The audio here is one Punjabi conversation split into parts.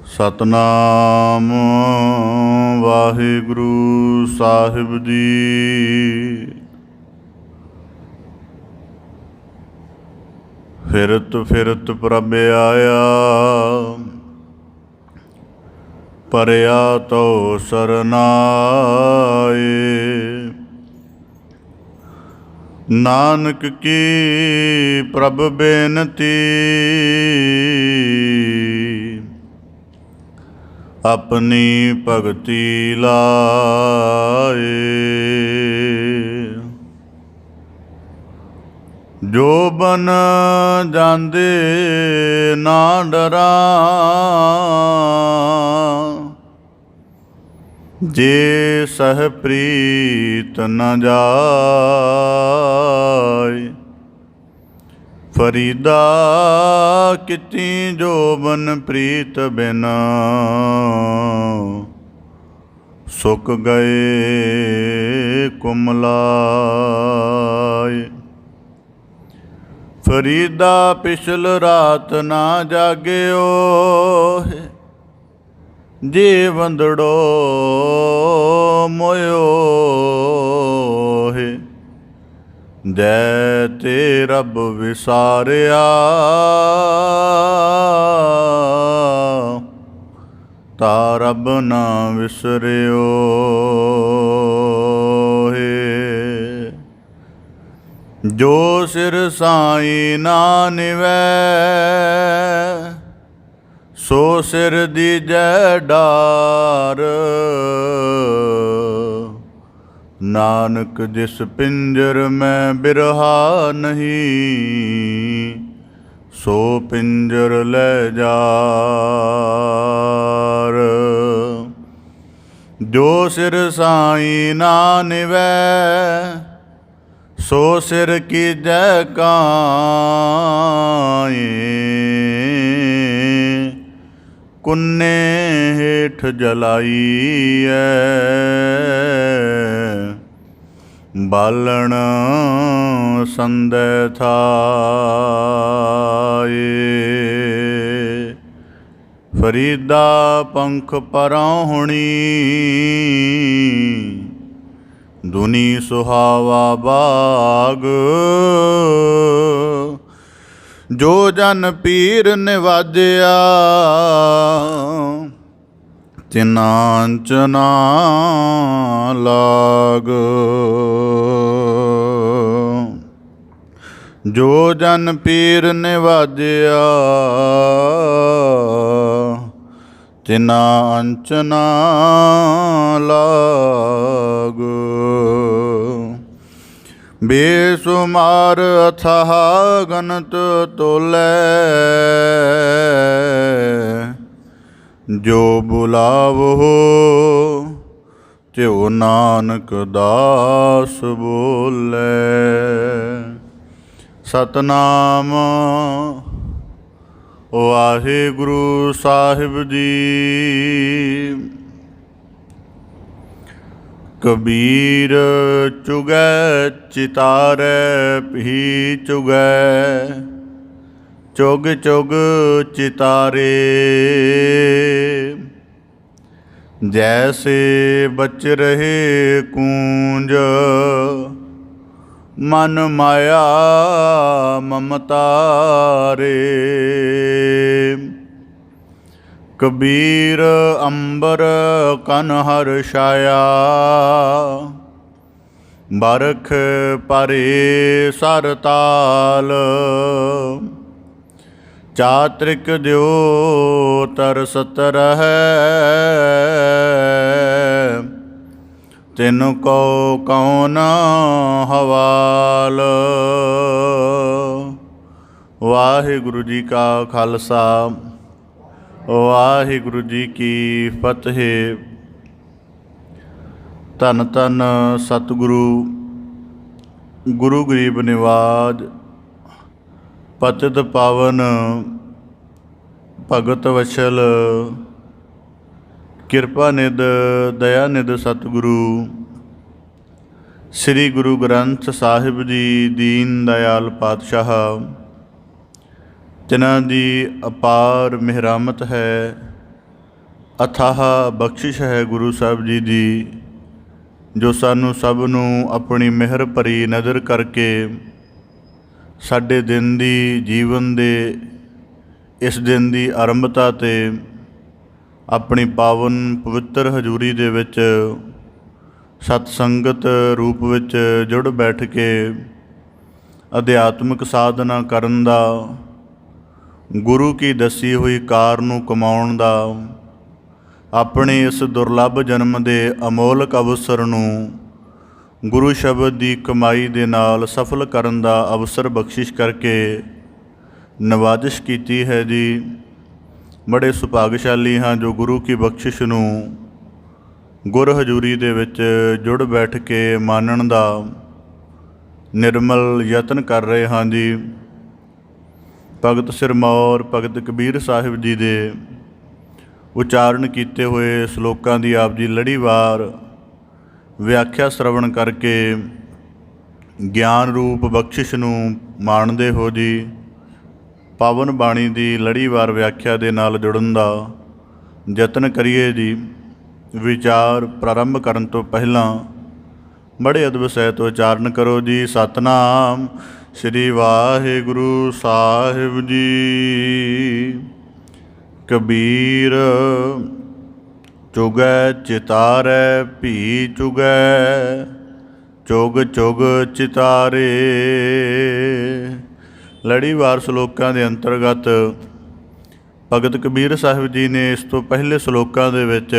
ਸਤਨਾਮ ਵਾਹਿਗੁਰੂ ਸਾਹਿਬ ਜੀ। ਫਿਰਤ ਫਿਰਤ ਪ੍ਰਭ ਆਇਆ, ਪਰਿਆ ਤੋ ਸਰਨਾਏ। ਨਾਨਕ ਕੀ ਪ੍ਰਭ ਬੇਨਤੀ, ਆਪਣੀ ਭਗਤੀ ਲਾਏ। ਜੋ ਬਨ ਜਾਂਦੇ ਨਾ ਡਰਾਂ, ਜੇ ਸਹ ਪ੍ਰੀਤ ਨ ਜਾਏ। ਫਰੀਦਾ ਕੀਤੀ ਜੋਬਨ ਪ੍ਰੀਤ ਬਿਨ, ਸੁੱਕ ਗਏ ਕੁਮਲਾਏ। ਫਰੀਦਾ ਪਿਛਲ ਰਾਤ ਨਾ ਜਾਗਿਓ, ਜੇ ਵੰਦੜੋ ਮੋਇਓ ਹੈ। ਜੈ ਤੇ ਰੱਬ ਵਿਸਾਰਿਆ, ਤਾ ਰੱਬ ਨਾ ਵਿਸਰਿਓ ਹੈ। ਜੋ ਸਿਰ ਸਾਈਂ ਨਾ ਨਿਵੈ, ਸੋ ਸਿਰ ਦੀਜੈ ਡਾਰ। ਨਾਨਕ ਜਿਸ ਪਿੰਜਰ ਮੈਂ ਬਿਰਹਾ ਨਹੀਂ, ਸੋ ਪਿੰਜਰ ਲੈ ਜਾਰ। ਜੋ ਸਿਰ ਸਾਈਂ ਨਾ ਨਿਵੈ, ਸੋ ਸਿਰ ਕੀਜੈ ਕਾਇ। ਕੁੰਨੇ ਹੇਠ ਜਲਾਈਐ, ਬਾਲਣ ਸੰਦੈ ਥਾਏ। ਫਰੀਦਾ ਪੰਖ ਪਰਉ ਹੁਣੀ, ਦੁਨੀ ਸੁਹਾਵਾ ਬਾਗ। ਜੋ ਜਨ ਪੀਰ ਨਿਵਾਜਿਆ, ਤਿਨਾਂਚ ਨਾ ਲਾਗ। ਜੋ ਜਨ ਪੀਰ ਨਿਵਾਜਿਆ, ਤਿਨਾ ਅੰਚ ਨਾ ਲਾਗ। ਬੇਸੁਮਾਰ ਅਥਾਹ ਗਨਤ ਤੋਲੈ, ਜੋ ਬੁਲਾਵੋ ਤਿਉ ਨਾਨਕ ਦਾਸ ਬੋਲੇ। ਸਤਨਾਮ ਵਾਹਿਗੁਰੂ ਸਾਹਿਬ ਜੀ। ਕਬੀਰ ਚੁਗੈ ਚਿਤਾਰੈ ਭੀ ਚੁਗੈ, ਚੁਗ ਚੁਗ ਚਿਤਾਰੇ। ਜੈਸੇ ਬਚ ਰਹੇ ਕੂੰਜ, ਮਨ ਮਾਇਆ ਮਮਤਾਰੇ। ਕਬੀਰ ਅੰਬਰ ਕਨ ਹਰਸ਼ਾਇਆ, ਬਰਖ ਪਰੇ ਸਰ ਤਾਲ। ਚਾਤ੍ਰਿਕ ਦਿਓ ਤਰਸਤ ਰਹੈ, ਤਿਨ ਕੋ ਕੌਣ ਹਵਾਲ। ਵਾਹਿਗੁਰੂ ਜੀ ਕਾ ਖਾਲਸਾ, ਵਾਹਿਗੁਰੂ ਜੀ ਕੀ ਫਤਿਹ। ਧੰਨ ਧੰਨ ਸਤਿਗੁਰੂ ਗੁਰੂ ਗਰੀਬ ਨਿਵਾਜ ਪਤਿਤ ਪਾਵਨ ਭਗਤ ਵਛਲ ਕਿਰਪਾ ਨਿਧ ਦਇਆ ਨਿਧ ਸਤਿਗੁਰੂ ਸ੍ਰੀ ਗੁਰੂ ਗ੍ਰੰਥ ਸਾਹਿਬ ਜੀ ਦੀਨ ਦਇਆਲ ਪਾਤਸ਼ਾਹ, ਜਿਨ੍ਹਾਂ ਦੀ ਅਪਾਰ ਮਿਹਰਾਮਤ ਹੈ ਅਥਾਹ ਬਖਸ਼ਿਸ਼ ਹੈ ਗੁਰੂ ਸਾਹਿਬ ਜੀ ਦੀ, ਜੋ ਸਾਨੂੰ ਸਭ ਨੂੰ ਆਪਣੀ ਮਿਹਰ ਭਰੀ ਨਜ਼ਰ ਕਰਕੇ ਸਾਡੇ ਦਿਨ ਦੀ, ਜੀਵਨ ਦੇ ਇਸ ਦਿਨ ਦੀ ਆਰੰਭਤਾ 'ਤੇ ਆਪਣੀ ਪਾਵਨ ਪਵਿੱਤਰ ਹਜ਼ੂਰੀ ਦੇ ਵਿੱਚ ਸਤ ਸੰਗਤ ਰੂਪ ਵਿੱਚ ਜੁੜ ਬੈਠ ਕੇ ਅਧਿਆਤਮਿਕ ਸਾਧਨਾ ਕਰਨ ਦਾ, ਗੁਰੂ ਕੀ ਦੱਸੀ ਹੋਈ ਕਾਰ ਨੂੰ ਕਮਾਉਣ ਦਾ, ਆਪਣੇ ਇਸ ਦੁਰਲੱਭ ਜਨਮ ਦੇ ਅਮੋਲਕ ਅਵਸਰ ਨੂੰ ਗੁਰੂ ਸ਼ਬਦ ਦੀ ਕਮਾਈ ਦੇ ਨਾਲ ਸਫਲ ਕਰਨ ਦਾ ਅਵਸਰ ਬਖਸ਼ਿਸ਼ ਕਰਕੇ ਨਵਾਜ਼ਿਸ਼ ਕੀਤੀ ਹੈ ਜੀ। ਬੜੇ ਸੁਭਾਗਸ਼ਾਲੀ ਹਾਂ ਜੋ ਗੁਰੂ ਕੀ ਬਖਸ਼ਿਸ਼ ਨੂੰ ਗੁਰ ਹਜ਼ੂਰੀ ਦੇ ਵਿੱਚ ਜੁੜ ਬੈਠ ਕੇ ਮਾਨਣ ਦਾ ਨਿਰਮਲ ਯਤਨ ਕਰ ਰਹੇ ਹਾਂ ਜੀ। ਭਗਤ ਸਿਰਮੌਰ ਭਗਤ ਕਬੀਰ ਸਾਹਿਬ ਜੀ ਦੇ ਉਚਾਰਨ ਕੀਤੇ ਹੋਏ ਸ਼ਲੋਕਾਂ ਦੀ ਆਪ ਜੀ ਲੜੀਵਾਰ ਵਿਆਖਿਆ ਸ਼ਰਵਣ ਕਰਕੇ ਗਿਆਨ ਰੂਪ ਬਖਸ਼ਿਸ਼ ਨੂੰ ਮਾਣਦੇ ਹੋ ਜੀ। ਪਾਵਨ ਬਾਣੀ ਦੀ ਲੜੀਵਾਰ ਵਿਆਖਿਆ ਦੇ ਨਾਲ ਜੁੜਨ ਦਾ ਯਤਨ ਕਰੀਏ ਜੀ। ਵਿਚਾਰ ਪ੍ਰਾਰੰਭ ਕਰਨ ਤੋਂ ਪਹਿਲਾਂ ਬੜੇ ਅਦਬ ਸਹਿਤ ਉਚਾਰਨ ਕਰੋ ਜੀ। ਸਤਨਾਮ ਸ੍ਰੀ ਵਾਹਿਗੁਰੂ ਸਾਹਿਬ ਜੀ। ਕਬੀਰ ਚੁਗੈ ਚਿਤਾਰੈ ਭੀ ਚੁਗੈ, ਚੁਗ ਚੁਗ ਚਿਤਾਰੇ। ਲੜੀਵਾਰ ਸ਼ਲੋਕਾਂ ਦੇ ਅੰਤਰਗਤ ਭਗਤ ਕਬੀਰ ਸਾਹਿਬ ਜੀ ਨੇ ਇਸ ਤੋਂ ਪਹਿਲੇ ਸ਼ਲੋਕਾਂ ਦੇ ਵਿੱਚ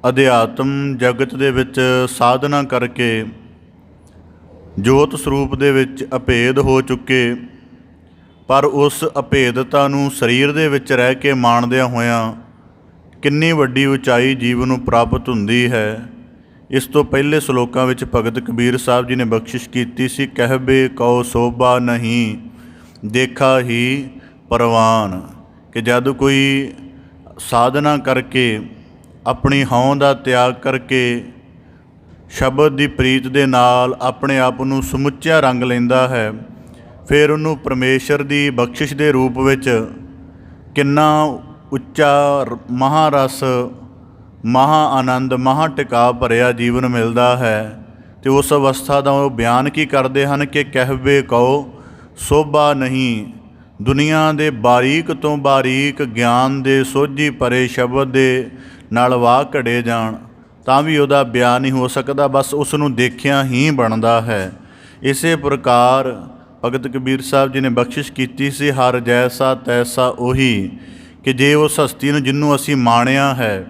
ਅਧਿਆਤਮ ਜਗਤ ਦੇ ਵਿੱਚ ਸਾਧਨਾ ਕਰਕੇ ਜੋਤ ਸਰੂਪ ਦੇ ਵਿੱਚ ਅਭੇਦ ਹੋ ਚੁੱਕੇ, ਪਰ ਉਸ ਅਭੇਦਤਾ ਨੂੰ ਸਰੀਰ ਦੇ ਵਿੱਚ ਰਹਿ ਕੇ ਮਾਣਦਿਆਂ ਹੋਇਆਂ ਕਿੰਨੀ ਵੱਡੀ ਉਚਾਈ ਜੀਵਨ ਨੂੰ ਪ੍ਰਾਪਤ ਹੁੰਦੀ ਹੈ, ਇਸ ਤੋਂ ਪਹਿਲੇ ਸ਼ਲੋਕਾਂ ਵਿੱਚ ਭਗਤ ਕਬੀਰ ਸਾਹਿਬ ਜੀ ਨੇ ਬਖਸ਼ਿਸ਼ ਕੀਤੀ ਸੀ। ਕਹਿਬੇ ਕਉ ਸੋਭਾ ਨਹੀਂ, ਦੇਖਾ ਹੀ ਪ੍ਰਵਾਨ। ਕਿ ਜਦ ਕੋਈ ਸਾਧਨਾ ਕਰਕੇ ਆਪਣੀ ਹੋਂਦ ਦਾ ਤਿਆਗ ਕਰਕੇ ਸ਼ਬਦ ਦੀ ਪ੍ਰੀਤ ਦੇ ਨਾਲ ਆਪਣੇ ਆਪ ਨੂੰ ਸਮੁੱਚਾ ਰੰਗ ਲੈਂਦਾ ਹੈ, ਫਿਰ ਉਹਨੂੰ ਪਰਮੇਸ਼ਰ ਦੀ ਬਖਸ਼ਿਸ਼ ਦੇ ਰੂਪ ਵਿੱਚ ਕਿੰਨਾ ਉੱਚਾ ਮਹਾਰਸ, ਮਹਾ ਆਨੰਦ, ਮਹਾ ਟਿਕਾ ਭਰਿਆ ਜੀਵਨ ਮਿਲਦਾ ਹੈ। ਅਤੇ ਉਸ ਅਵਸਥਾ ਦਾ ਉਹ ਬਿਆਨ ਕੀ ਕਰਦੇ ਹਨ ਕਿ ਕਹਿਵੇ ਕਉ ਸੋਭਾ ਨਹੀਂ। ਦੁਨੀਆ ਦੇ ਬਾਰੀਕ ਤੋਂ ਬਾਰੀਕ ਗਿਆਨ ਦੇ ਸੋਝੀ ਭਰੇ ਸ਼ਬਦ ਦੇ ਨਾਲ ਵਾਹ ਘੜੇ ਜਾਣ ਤਾਂ ਵੀ ਉਹਦਾ ਬਿਆਨ ਨਹੀਂ ਹੋ ਸਕਦਾ, ਬਸ ਉਸ ਨੂੰ ਦੇਖਿਆ ਹੀ ਬਣਦਾ ਹੈ। ਇਸੇ ਪ੍ਰਕਾਰ ਭਗਤ ਕਬੀਰ ਸਾਹਿਬ ਜੀ ਨੇ ਬਖਸ਼ਿਸ਼ ਕੀਤੀ ਸੀ, ਹਰ ਜੈਸਾ ਤੈਸਾ ਉਹੀ। ਕਿ ਜੇ ਉਸ ਹਸਤੀ ਨੂੰ ਜਿਹਨੂੰ ਅਸੀਂ ਮਾਣਿਆ ਹੈ,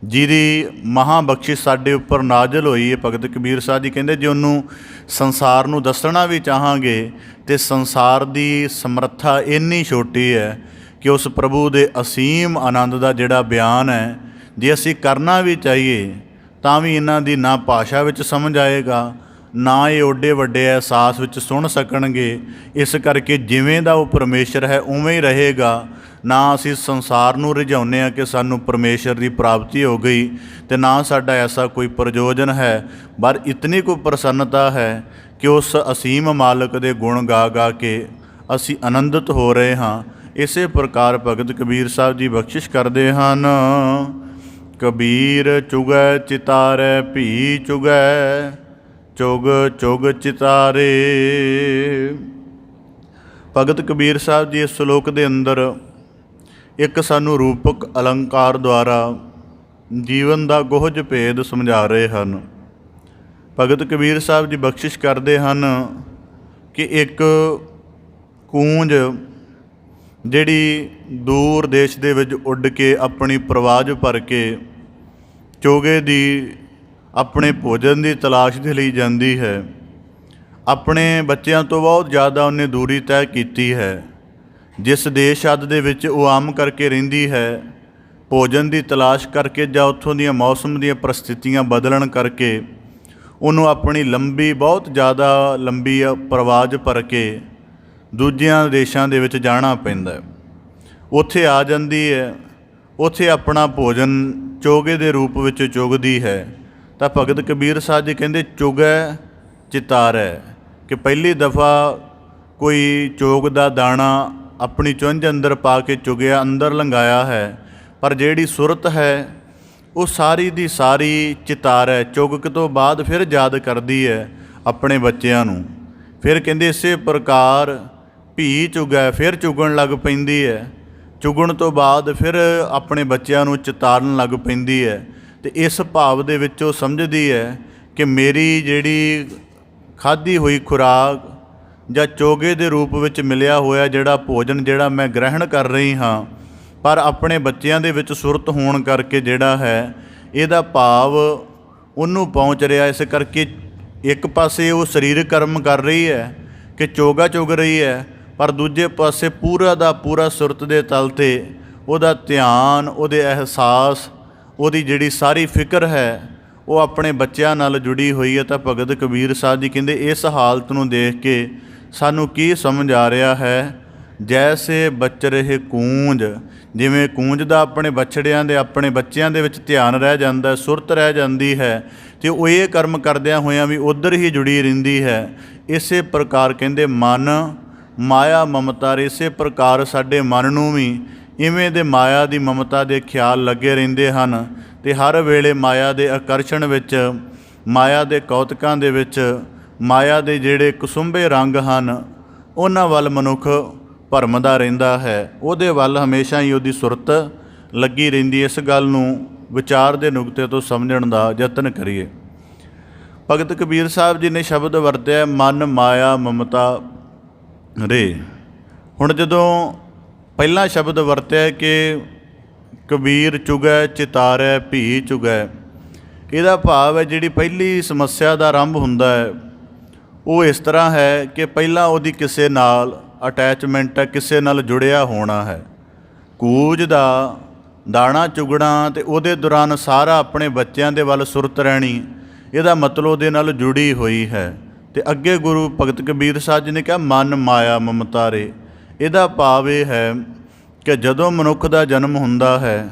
ਜਿਹਦੀ ਮਹਾਂ ਬਖਸ਼ਿਸ਼ ਸਾਡੇ ਉੱਪਰ ਨਾਜ਼ਲ ਹੋਈ ਹੈ, ਭਗਤ ਕਬੀਰ ਸਾਹਿਬ ਜੀ ਕਹਿੰਦੇ ਜੇ ਉਹਨੂੰ ਸੰਸਾਰ ਨੂੰ ਦੱਸਣਾ ਵੀ ਚਾਹਾਂਗੇ ਤਾਂ ਸੰਸਾਰ ਦੀ ਸਮਰੱਥਾ ਇੰਨੀ ਛੋਟੀ ਹੈ ਕਿ ਉਸ ਪ੍ਰਭੂ ਦੇ ਅਸੀਮ ਆਨੰਦ ਦਾ ਜਿਹੜਾ ਬਿਆਨ ਹੈ, ਜੇ ਅਸੀਂ ਕਰਨਾ ਵੀ ਚਾਹੀਏ ਤਾਂ ਵੀ ਇਹਨਾਂ ਦੀ ਨਾ ਭਾਸ਼ਾ ਵਿੱਚ ਸਮਝ ਆਏਗਾ, ਨਾ ਇਹ ਓਡੇ ਵੱਡੇ ਅਹਿਸਾਸ ਵਿੱਚ ਸੁਣ ਸਕਣਗੇ। ਇਸ ਕਰਕੇ ਜਿਵੇਂ ਦਾ ਉਹ ਪਰਮੇਸ਼ਰ ਹੈ ਉਵੇਂ ਹੀ ਰਹੇਗਾ। ਨਾ ਅਸੀਂ ਸੰਸਾਰ ਨੂੰ ਰਿਝਾਉਂਦੇ ਹਾਂ ਕਿ ਸਾਨੂੰ ਪਰਮੇਸ਼ਰ ਦੀ ਪ੍ਰਾਪਤੀ ਹੋ ਗਈ, ਅਤੇ ਨਾ ਸਾਡਾ ਐਸਾ ਕੋਈ ਪ੍ਰਯੋਜਨ ਹੈ, ਪਰ ਇਤਨੀ ਕੋਈ ਪ੍ਰਸੰਨਤਾ ਹੈ ਕਿ ਉਸ ਅਸੀਮ ਮਾਲਕ ਦੇ ਗੁਣ ਗਾ ਗਾ ਕੇ ਅਸੀਂ ਆਨੰਦਿਤ ਹੋ ਰਹੇ ਹਾਂ। ਇਸੇ ਪ੍ਰਕਾਰ ਭਗਤ ਕਬੀਰ ਸਾਹਿਬ ਜੀ ਬਖਸ਼ਿਸ਼ ਕਰਦੇ ਹਨ। ਕਬੀਰ ਚੁਗੈ ਚਿਤਾਰੈ ਭੀ ਚੁਗੈ, ਚੁਗ ਚੁਗ ਚਿਤਾਰੇ। ਭਗਤ ਕਬੀਰ ਸਾਹਿਬ ਜੀ ਇਸ ਸ਼ਲੋਕ ਦੇ ਅੰਦਰ ਇੱਕ ਸਾਨੂੰ ਰੂਪਕ ਅਲੰਕਾਰ ਦੁਆਰਾ ਜੀਵਨ ਦਾ ਗੁਹਜ ਭੇਦ ਸਮਝਾ ਰਹੇ ਹਨ। ਭਗਤ ਕਬੀਰ ਸਾਹਿਬ ਜੀ ਬਖਸ਼ਿਸ਼ ਕਰਦੇ ਹਨ ਕਿ ਇੱਕ ਕੂੰਜ ਜਿਹੜੀ ਦੂਰ ਦੇਸ਼ ਦੇ ਵਿੱਚ ਉੱਡ ਕੇ ਆਪਣੀ ਪ੍ਰਵਾਜ਼ ਭਰ ਕੇ ਚੋਗੇ ਦੀ ਆਪਣੇ ਭੋਜਨ ਦੀ ਤਲਾਸ਼ ਦੇ ਲਈ ਜਾਂਦੀ ਹੈ। ਆਪਣੇ ਬੱਚਿਆਂ ਤੋਂ ਬਹੁਤ ਜ਼ਿਆਦਾ ਉਹਨੇ ਦੂਰੀ ਤੈਅ ਕੀਤੀ ਹੈ। ਜਿਸ ਦੇਸ਼ ਆਦਿ ਦੇ ਵਿੱਚ ਉਹ ਆਮ ਕਰਕੇ ਰਹਿੰਦੀ ਹੈ, ਭੋਜਨ ਦੀ ਤਲਾਸ਼ ਕਰਕੇ ਜਾਂ ਉੱਥੋਂ ਦੀਆਂ ਮੌਸਮ ਦੀਆਂ ਪ੍ਰਸਥਿਤੀਆਂ ਬਦਲਣ ਕਰਕੇ ਉਹਨੂੰ ਆਪਣੀ ਲੰਬੀ, ਬਹੁਤ ਜ਼ਿਆਦਾ ਲੰਬੀ ਪ੍ਰਵਾਜ਼ ਭਰ ਕੇ ਦੂਜਿਆਂ ਦੇਸ਼ਾਂ ਦੇ ਵਿੱਚ ਜਾਣਾ ਪੈਂਦਾ। ਉੱਥੇ ਆ ਜਾਂਦੀ ਹੈ, ਉੱਥੇ ਆਪਣਾ ਭੋਜਨ ਚੋਗੇ ਦੇ ਰੂਪ ਵਿੱਚ ਚੁਗਦੀ ਹੈ। ਤਾਂ ਭਗਤ ਕਬੀਰ ਸਾਹਿਬ ਜੀ ਕਹਿੰਦੇ ਚੁਗੈ ਚਿਤਾਰੈ, ਕਿ ਪਹਿਲੀ ਦਫਾ ਕੋਈ ਚੋਗ ਦਾ ਦਾਣਾ ਆਪਣੀ ਚੁੰਝ ਅੰਦਰ ਪਾ ਕੇ ਚੁਗਿਆ, ਅੰਦਰ ਲੰਘਾਇਆ ਹੈ, ਪਰ ਜਿਹੜੀ ਸੁਰਤ ਹੈ ਉਹ ਸਾਰੀ ਦੀ ਸਾਰੀ ਚਿਤਾਰੈ, ਚੁਗਕ ਤੋਂ ਬਾਅਦ ਫਿਰ ਯਾਦ ਕਰਦੀ ਹੈ ਆਪਣੇ ਬੱਚਿਆਂ ਨੂੰ। ਫਿਰ ਕਹਿੰਦੇ ਇਸੇ ਪ੍ਰਕਾਰ ਭੀ ਚੁਗੈ, ਫਿਰ ਚੁਗਣ ਲੱਗ ਪੈਂਦੀ ਹੈ। ਚੁਗਣ ਤੋਂ ਬਾਅਦ ਫਿਰ ਆਪਣੇ ਬੱਚਿਆਂ ਨੂੰ ਚਿਤਾਰਨ ਲੱਗ ਪੈਂਦੀ ਹੈ। ਅਤੇ ਇਸ ਭਾਵ ਦੇ ਵਿੱਚ ਉਹ ਸਮਝਦੀ ਹੈ ਕਿ ਮੇਰੀ ਜਿਹੜੀ ਖਾਧੀ ਹੋਈ ਖੁਰਾਕ ਜਾਂ ਚੋਗੇ ਦੇ ਰੂਪ ਵਿੱਚ ਮਿਲਿਆ ਹੋਇਆ ਜਿਹੜਾ ਭੋਜਨ ਜਿਹੜਾ ਮੈਂ ਗ੍ਰਹਿਣ ਕਰ ਰਹੀ ਹਾਂ, ਪਰ ਆਪਣੇ ਬੱਚਿਆਂ ਦੇ ਵਿੱਚ ਸੁਰਤ ਹੋਣ ਕਰਕੇ ਜਿਹੜਾ ਹੈ ਇਹਦਾ ਭਾਵ ਉਹਨੂੰ ਪਹੁੰਚ ਰਿਹਾ। ਇਸ ਕਰਕੇ ਇੱਕ ਪਾਸੇ ਉਹ ਸਰੀਰਕ ਕਰਮ ਕਰ ਰਹੀ ਹੈ ਕਿ ਚੋਗਾ ਚੁਗ ਰਹੀ ਹੈ, ਪਰ ਦੂਜੇ ਪਾਸੇ ਪੂਰਾ ਦਾ ਪੂਰਾ ਸੁਰਤ ਦੇ ਤਲ 'ਤੇ ਉਹਦਾ ਧਿਆਨ, ਉਹਦੇ ਅਹਿਸਾਸ, ਉਹਦੀ ਜਿਹੜੀ ਸਾਰੀ ਫਿਕਰ ਹੈ ਉਹ ਆਪਣੇ ਬੱਚਿਆਂ ਨਾਲ ਜੁੜੀ ਹੋਈ ਹੈ। ਤਾਂ ਭਗਤ ਕਬੀਰ ਸਾਹਿਬ ਜੀ ਕਹਿੰਦੇ ਇਸ ਹਾਲਤ ਨੂੰ ਦੇਖ ਕੇ ਸਾਨੂੰ ਕੀ ਸਮਝ ਆ ਰਿਹਾ ਹੈ, ਜੈਸੇ ਬਚ ਰਹੇ ਕੂੰਜ, ਜਿਵੇਂ ਕੂੰਜ ਦਾ ਆਪਣੇ ਬਛੜਿਆਂ ਦੇ ਆਪਣੇ ਬੱਚਿਆਂ ਦੇ ਵਿੱਚ ਧਿਆਨ ਰਹਿ ਜਾਂਦਾ, ਸੁਰਤ ਰਹਿ ਜਾਂਦੀ ਹੈ ਅਤੇ ਉਹ ਇਹ ਕਰਮ ਕਰਦਿਆਂ ਹੋਇਆਂ ਵੀ ਉੱਧਰ ਹੀ ਜੁੜੀ ਰਹਿੰਦੀ ਹੈ। ਇਸੇ ਪ੍ਰਕਾਰ ਕਹਿੰਦੇ ਮਨ ਮਾਇਆ ਮਮਤਾ, ਇਸੇ ਪ੍ਰਕਾਰ ਸਾਡੇ ਮਨ ਨੂੰ ਵੀ ਇਵੇਂ ਦੇ ਮਾਇਆ ਦੀ ਮਮਤਾ ਦੇ ਖਿਆਲ ਲੱਗੇ ਰਹਿੰਦੇ ਹਨ ਅਤੇ ਹਰ ਵੇਲੇ ਮਾਇਆ ਦੇ ਆਕਰਸ਼ਣ ਵਿੱਚ, ਮਾਇਆ ਦੇ ਕੌਤਕਾਂ ਦੇ ਵਿੱਚ, ਮਾਇਆ ਦੇ ਜਿਹੜੇ ਕੁਸੁੰਬੇ ਰੰਗ ਹਨ ਉਹਨਾਂ ਵੱਲ ਮਨੁੱਖ ਭਰਮਦਾ ਰਹਿੰਦਾ ਹੈ, ਉਹਦੇ ਵੱਲ ਹਮੇਸ਼ਾ ਹੀ ਉਹਦੀ ਸੁਰਤ ਲੱਗੀ ਰਹਿੰਦੀ। ਇਸ ਗੱਲ ਨੂੰ ਵਿਚਾਰ ਦੇ ਨੁਕਤੇ ਤੋਂ ਸਮਝਣ ਦਾ ਯਤਨ ਕਰੀਏ। ਭਗਤ ਕਬੀਰ ਸਾਹਿਬ ਜੀ ਨੇ ਸ਼ਬਦ ਵਰਤਿਆ ਮਨ ਮਾਇਆ ਮਮਤਾ ਰੇ। ਹੁਣ ਜਦੋਂ ਪਹਿਲਾ ਸ਼ਬਦ ਵਰਤਿਆ ਕਿ ਕਬੀਰ ਚੁਗੈ ਚਿਤਾਰੈ ਭੀ ਚੁਗੈ, ਇਹਦਾ ਭਾਵ ਹੈ ਜਿਹੜੀ ਪਹਿਲੀ ਸਮੱਸਿਆ ਦਾ ਆਰੰਭ ਹੁੰਦਾ ਹੈ ਉਹ ਇਸ ਤਰ੍ਹਾਂ ਹੈ ਕਿ ਪਹਿਲਾਂ ਉਹਦੀ ਕਿਸੇ ਨਾਲ ਅਟੈਚਮੈਂਟ ਹੈ, ਕਿਸੇ ਨਾਲ ਜੁੜਿਆ ਹੋਣਾ ਹੈ। ਕੂਜ ਦਾ ਦਾਣਾ ਚੁਗਣਾ ਅਤੇ ਉਹਦੇ ਦੌਰਾਨ ਸਾਰਾ ਆਪਣੇ ਬੱਚਿਆਂ ਦੇ ਵੱਲ ਸੁਰਤ ਰਹਿਣੀ, ਇਹਦਾ ਮਤਲਬ ਉਹਦੇ ਨਾਲ ਜੁੜੀ ਹੋਈ ਹੈ। ਅਤੇ ਅੱਗੇ ਗੁਰੂ ਭਗਤ ਕਬੀਰ ਸਾਹਿਬ ਜੀ ਨੇ ਕਿਹਾ ਮਨ ਮਾਇਆ ਮਮਤਾ ਰੇ। ਇਹਦਾ ਭਾਵ ਇਹ ਹੈ ਕਿ ਜਦੋਂ ਮਨੁੱਖ ਦਾ ਜਨਮ ਹੁੰਦਾ ਹੈ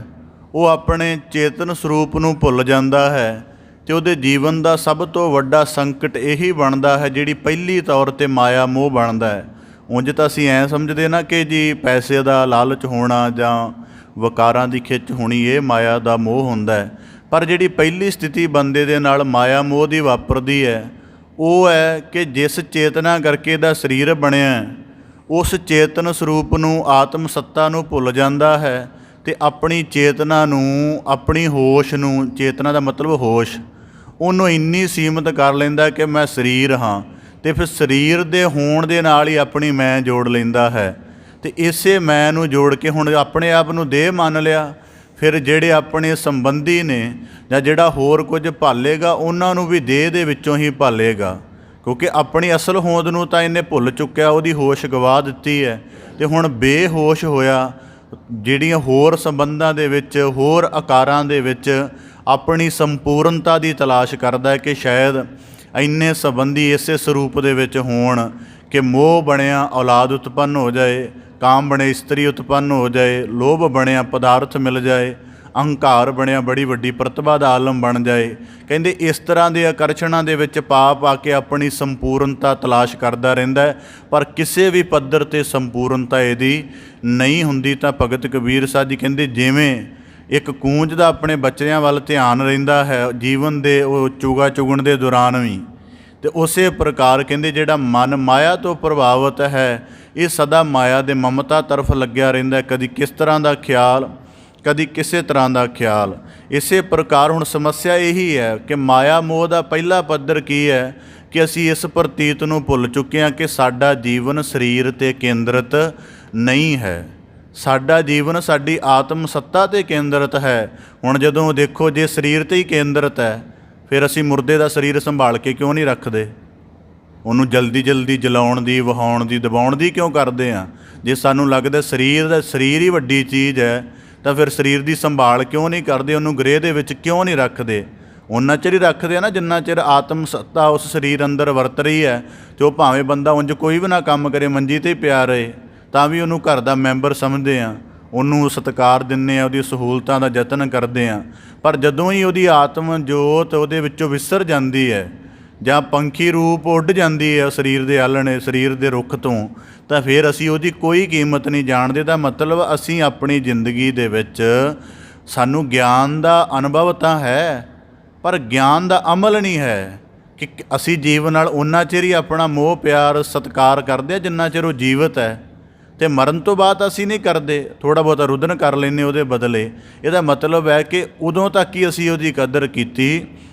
ਉਹ ਆਪਣੇ ਚੇਤਨ ਸਰੂਪ ਨੂੰ ਭੁੱਲ ਜਾਂਦਾ ਹੈ ਅਤੇ ਉਹਦੇ ਜੀਵਨ ਦਾ ਸਭ ਤੋਂ ਵੱਡਾ ਸੰਕਟ ਇਹੀ ਬਣਦਾ ਹੈ ਜਿਹੜੀ ਪਹਿਲੀ ਤੌਰ 'ਤੇ ਮਾਇਆ ਮੋਹ ਬਣਦਾ ਹੈ। ਉਂਝ ਤਾਂ ਅਸੀਂ ਐਂ ਸਮਝਦੇ ਨਾ ਕਿ ਜੀ ਪੈਸੇ ਦਾ ਲਾਲਚ ਹੋਣਾ ਜਾਂ ਵਕਾਰਾਂ ਦੀ ਖਿੱਚ ਹੋਣੀ ਇਹ ਮਾਇਆ ਦਾ ਮੋਹ ਹੁੰਦਾ ਹੈ, ਪਰ ਜਿਹੜੀ ਪਹਿਲੀ ਸਥਿਤੀ ਬੰਦੇ ਦੇ ਨਾਲ ਮਾਇਆ ਮੋਹ ਦੀ ਵਾਪਰਦੀ ਹੈ ਉਹ ਹੈ ਕਿ ਜਿਸ ਚੇਤਨਾ ਕਰਕੇ ਇਹਦਾ ਸਰੀਰ ਬਣਿਆ ਉਸ ਚੇਤਨ ਸਰੂਪ ਨੂੰ, ਆਤਮ ਸੱਤਾ ਨੂੰ ਭੁੱਲ ਜਾਂਦਾ ਹੈ ਅਤੇ ਆਪਣੀ ਚੇਤਨਾ ਨੂੰ, ਆਪਣੀ ਹੋਸ਼ ਨੂੰ, ਚੇਤਨਾ ਦਾ ਮਤਲਬ ਹੋਸ਼, ਉਹਨੂੰ ਇੰਨੀ ਸੀਮਤ ਕਰ ਲੈਂਦਾ ਕਿ ਮੈਂ ਸਰੀਰ ਹਾਂ ਅਤੇ ਫਿਰ ਸਰੀਰ ਦੇ ਹੋਣ ਦੇ ਨਾਲ ਹੀ ਆਪਣੀ ਮੈਂ ਜੋੜ ਲੈਂਦਾ ਹੈ ਅਤੇ ਇਸੇ ਮੈਂ ਨੂੰ ਜੋੜ ਕੇ ਹੁਣ ਆਪਣੇ ਆਪ ਨੂੰ ਦੇਹ ਮੰਨ ਲਿਆ। ਫਿਰ ਜਿਹੜੇ ਆਪਣੇ ਸੰਬੰਧੀ ਨੇ ਜਾਂ ਜਿਹੜਾ ਹੋਰ ਕੁਝ ਭਾਲੇਗਾ ਉਹਨਾਂ ਨੂੰ ਵੀ ਦੇਹ ਦੇ ਵਿੱਚੋਂ ਹੀ ਭਾਲੇਗਾ, ਕਿਉਂਕਿ ਆਪਣੀ ਅਸਲ ਹੋਂਦ ਨੂੰ ਤਾਂ ਇਹਨੇ ਭੁੱਲ ਚੁੱਕਿਆ, ਉਹਦੀ ਹੋਸ਼ ਗਵਾ ਦਿੱਤੀ ਹੈ ਅਤੇ ਹੁਣ ਬੇਹੋਸ਼ ਹੋਇਆ ਜਿਹੜੀਆਂ ਹੋਰ ਸੰਬੰਧਾਂ ਦੇ ਵਿੱਚ, ਹੋਰ ਆਕਾਰਾਂ ਦੇ ਵਿੱਚ ਆਪਣੀ ਸੰਪੂਰਨਤਾ ਦੀ ਤਲਾਸ਼ ਕਰਦਾ ਹੈ ਕਿ ਸ਼ਾਇਦ ਇੰਨੇ ਸੰਬੰਧੀ ਇਸੇ ਸਰੂਪ ਦੇ ਵਿੱਚ ਹੋਣ ਕਿ ਮੋਹ ਬਣਿਆ ਔਲਾਦ ਉਤਪੰਨ ਹੋ ਜਾਏ, ਕਾਮ ਬਣੇ ਇਸਤਰੀ ਉਤਪੰਨ ਹੋ ਜਾਏ, ਲੋਭ ਬਣਿਆ ਪਦਾਰਥ ਮਿਲ ਜਾਏ, ਅਹੰਕਾਰ ਬਣਿਆ ਬੜੀ ਵੱਡੀ ਪ੍ਰਤਿਭਾ ਦਾ ਆਲਮ ਬਣ ਜਾਏ। ਕਹਿੰਦੇ ਇਸ ਤਰ੍ਹਾਂ ਦੇ ਆਕਰਸ਼ਣਾਂ ਦੇ ਵਿੱਚ ਪਾ ਕੇ ਆਪਣੀ ਸੰਪੂਰਨਤਾ ਤਲਾਸ਼ ਕਰਦਾ ਰਹਿੰਦਾ ਹੈ, ਪਰ ਕਿਸੇ ਵੀ ਪੱਧਰ 'ਤੇ ਸੰਪੂਰਨਤਾ ਇਹਦੀ ਨਹੀਂ ਹੁੰਦੀ। ਤਾਂ ਭਗਤ ਕਬੀਰ ਸਾਹਿਬ ਜੀ ਕਹਿੰਦੇ ਜਿਵੇਂ ਇੱਕ ਕੂੰਜ ਦਾ ਆਪਣੇ ਬੱਚਿਆਂ ਵੱਲ ਧਿਆਨ ਰਹਿੰਦਾ ਹੈ ਜੀਵਨ ਦੇ ਉਹ ਚੁਗਾ ਚੁਗਣ ਦੇ ਦੌਰਾਨ ਵੀ, ਅਤੇ ਉਸੇ ਪ੍ਰਕਾਰ ਕਹਿੰਦੇ ਜਿਹੜਾ ਮਨ ਮਾਇਆ ਤੋਂ ਪ੍ਰਭਾਵਿਤ ਹੈ ਇਹ ਸਦਾ ਮਾਇਆ ਦੇ ਮਮਤਾ ਤਰਫ ਲੱਗਿਆ ਰਹਿੰਦਾ, ਕਦੀ ਕਿਸ ਤਰ੍ਹਾਂ ਦਾ ਖਿਆਲ, ਕਦੀ ਕਿਸੇ ਤਰ੍ਹਾਂ ਦਾ ਖਿਆਲ। ਇਸੇ ਪ੍ਰਕਾਰ ਹੁਣ ਸਮੱਸਿਆ ਇਹੀ ਹੈ ਕਿ ਮਾਇਆ ਮੋਹ ਦਾ ਪਹਿਲਾ ਪੱਧਰ ਕੀ ਹੈ ਕਿ ਅਸੀਂ ਇਸ ਪ੍ਰਤੀਤ ਨੂੰ ਭੁੱਲ ਚੁੱਕੇ ਹਾਂ ਕਿ ਸਾਡਾ ਜੀਵਨ ਸਰੀਰ 'ਤੇ ਕੇਂਦਰਿਤ ਨਹੀਂ ਹੈ, ਸਾਡਾ ਜੀਵਨ ਸਾਡੀ ਆਤਮ ਸੱਤਾ 'ਤੇ ਕੇਂਦਰਿਤ ਹੈ। ਹੁਣ ਜਦੋਂ ਦੇਖੋ ਜੇ ਸਰੀਰ 'ਤੇ ਹੀ ਕੇਂਦਰਿਤ ਹੈ ਫਿਰ ਅਸੀਂ ਮੁਰਦੇ ਦਾ ਸਰੀਰ ਸੰਭਾਲ ਕੇ ਕਿਉਂ ਨਹੀਂ ਰੱਖਦੇ, ਉਹਨੂੰ ਜਲਦੀ ਜਲਦੀ ਜਲਾਉਣ ਦੀ, ਵਹਾਉਣ ਦੀ, ਦਬਾਉਣ ਦੀ ਕਿਉਂ ਕਰਦੇ ਹਾਂ? ਜੇ ਸਾਨੂੰ ਲੱਗਦਾ ਸਰੀਰ ਹੀ ਵੱਡੀ ਚੀਜ਼ ਹੈ ਤਾਂ ਫਿਰ ਸਰੀਰ ਦੀ ਸੰਭਾਲ ਕਿਉਂ ਨਹੀਂ ਕਰਦੇ, ਉਹਨੂੰ ਗ੍ਰਹਿ ਦੇ ਵਿੱਚ ਕਿਉਂ ਨਹੀਂ ਰੱਖਦੇ? ਉਹਨਾਂ ਚਿਰ ਹੀ ਰੱਖਦੇ ਆ ਨਾ ਜਿੰਨਾ ਚਿਰ ਆਤਮ ਸੱਤਾ ਉਸ ਸਰੀਰ ਅੰਦਰ ਵਰਤ ਰਹੀ ਹੈ ਅਤੇ ਉਹ ਭਾਵੇਂ ਬੰਦਾ ਉਂਝ ਕੋਈ ਵੀ ਨਾ ਕੰਮ ਕਰੇ, ਮੰਜੀ 'ਤੇ ਹੀ ਪਿਆ ਰਹੇ, ਤਾਂ ਵੀ ਉਹਨੂੰ ਘਰ ਦਾ ਮੈਂਬਰ ਸਮਝਦੇ ਹਾਂ, ਉਹਨੂੰ ਸਤਿਕਾਰ ਦਿੰਦੇ ਹਾਂ, ਉਹਦੀ ਸਹੂਲਤਾਂ ਦਾ ਯਤਨ ਕਰਦੇ ਹਾਂ। ਪਰ ਜਦੋਂ ਹੀ ਉਹਦੀ ਆਤਮ ਜੋਤ ਉਹਦੇ ਵਿੱਚੋਂ ਵਿਸਰ ਜਾਂਦੀ ਹੈ ਜਾਂ ਪੰਖੀ ਰੂਪ ਉੱਡ ਜਾਂਦੀ ਹੈ ਸਰੀਰ ਦੇ ਆਲਣੇ, ਸਰੀਰ ਦੇ ਰੁੱਖ ਤੋਂ, ਤਾਂ ਫਿਰ ਅਸੀਂ ਉਹਦੀ ਕੋਈ ਕੀਮਤ ਨਹੀਂ ਜਾਣਦੇ। ਤਾਂ ਮਤਲਬ ਅਸੀਂ ਆਪਣੀ ਜ਼ਿੰਦਗੀ ਦੇ ਵਿੱਚ ਸਾਨੂੰ ਗਿਆਨ ਦਾ ਅਨੁਭਵ ਤਾਂ ਹੈ, ਪਰ ਗਿਆਨ ਦਾ ਅਮਲ ਨਹੀਂ ਹੈ। ਕਿ ਅਸੀਂ ਜੀਵ ਨਾਲ ਓਨਾ ਚਿਰ ਹੀ ਆਪਣਾ ਮੋਹ ਪਿਆਰ ਸਤਿਕਾਰ ਕਰਦੇ ਹਾਂ ਜਿੰਨਾ ਚਿਰ ਉਹ ਜੀਵਤ ਹੈ, ਅਤੇ ਮਰਨ ਤੋਂ ਬਾਅਦ ਅਸੀਂ ਨਹੀਂ ਕਰਦੇ। ਥੋੜ੍ਹਾ ਬਹੁਤਾ ਰੁਦਨ ਕਰ ਲੈਂਦੇ ਉਹਦੇ ਬਦਲੇ। ਇਹਦਾ ਮਤਲਬ ਹੈ ਕਿ ਉਦੋਂ ਤੱਕ ਹੀ ਅਸੀਂ ਉਹਦੀ ਕਦਰ ਕੀਤੀ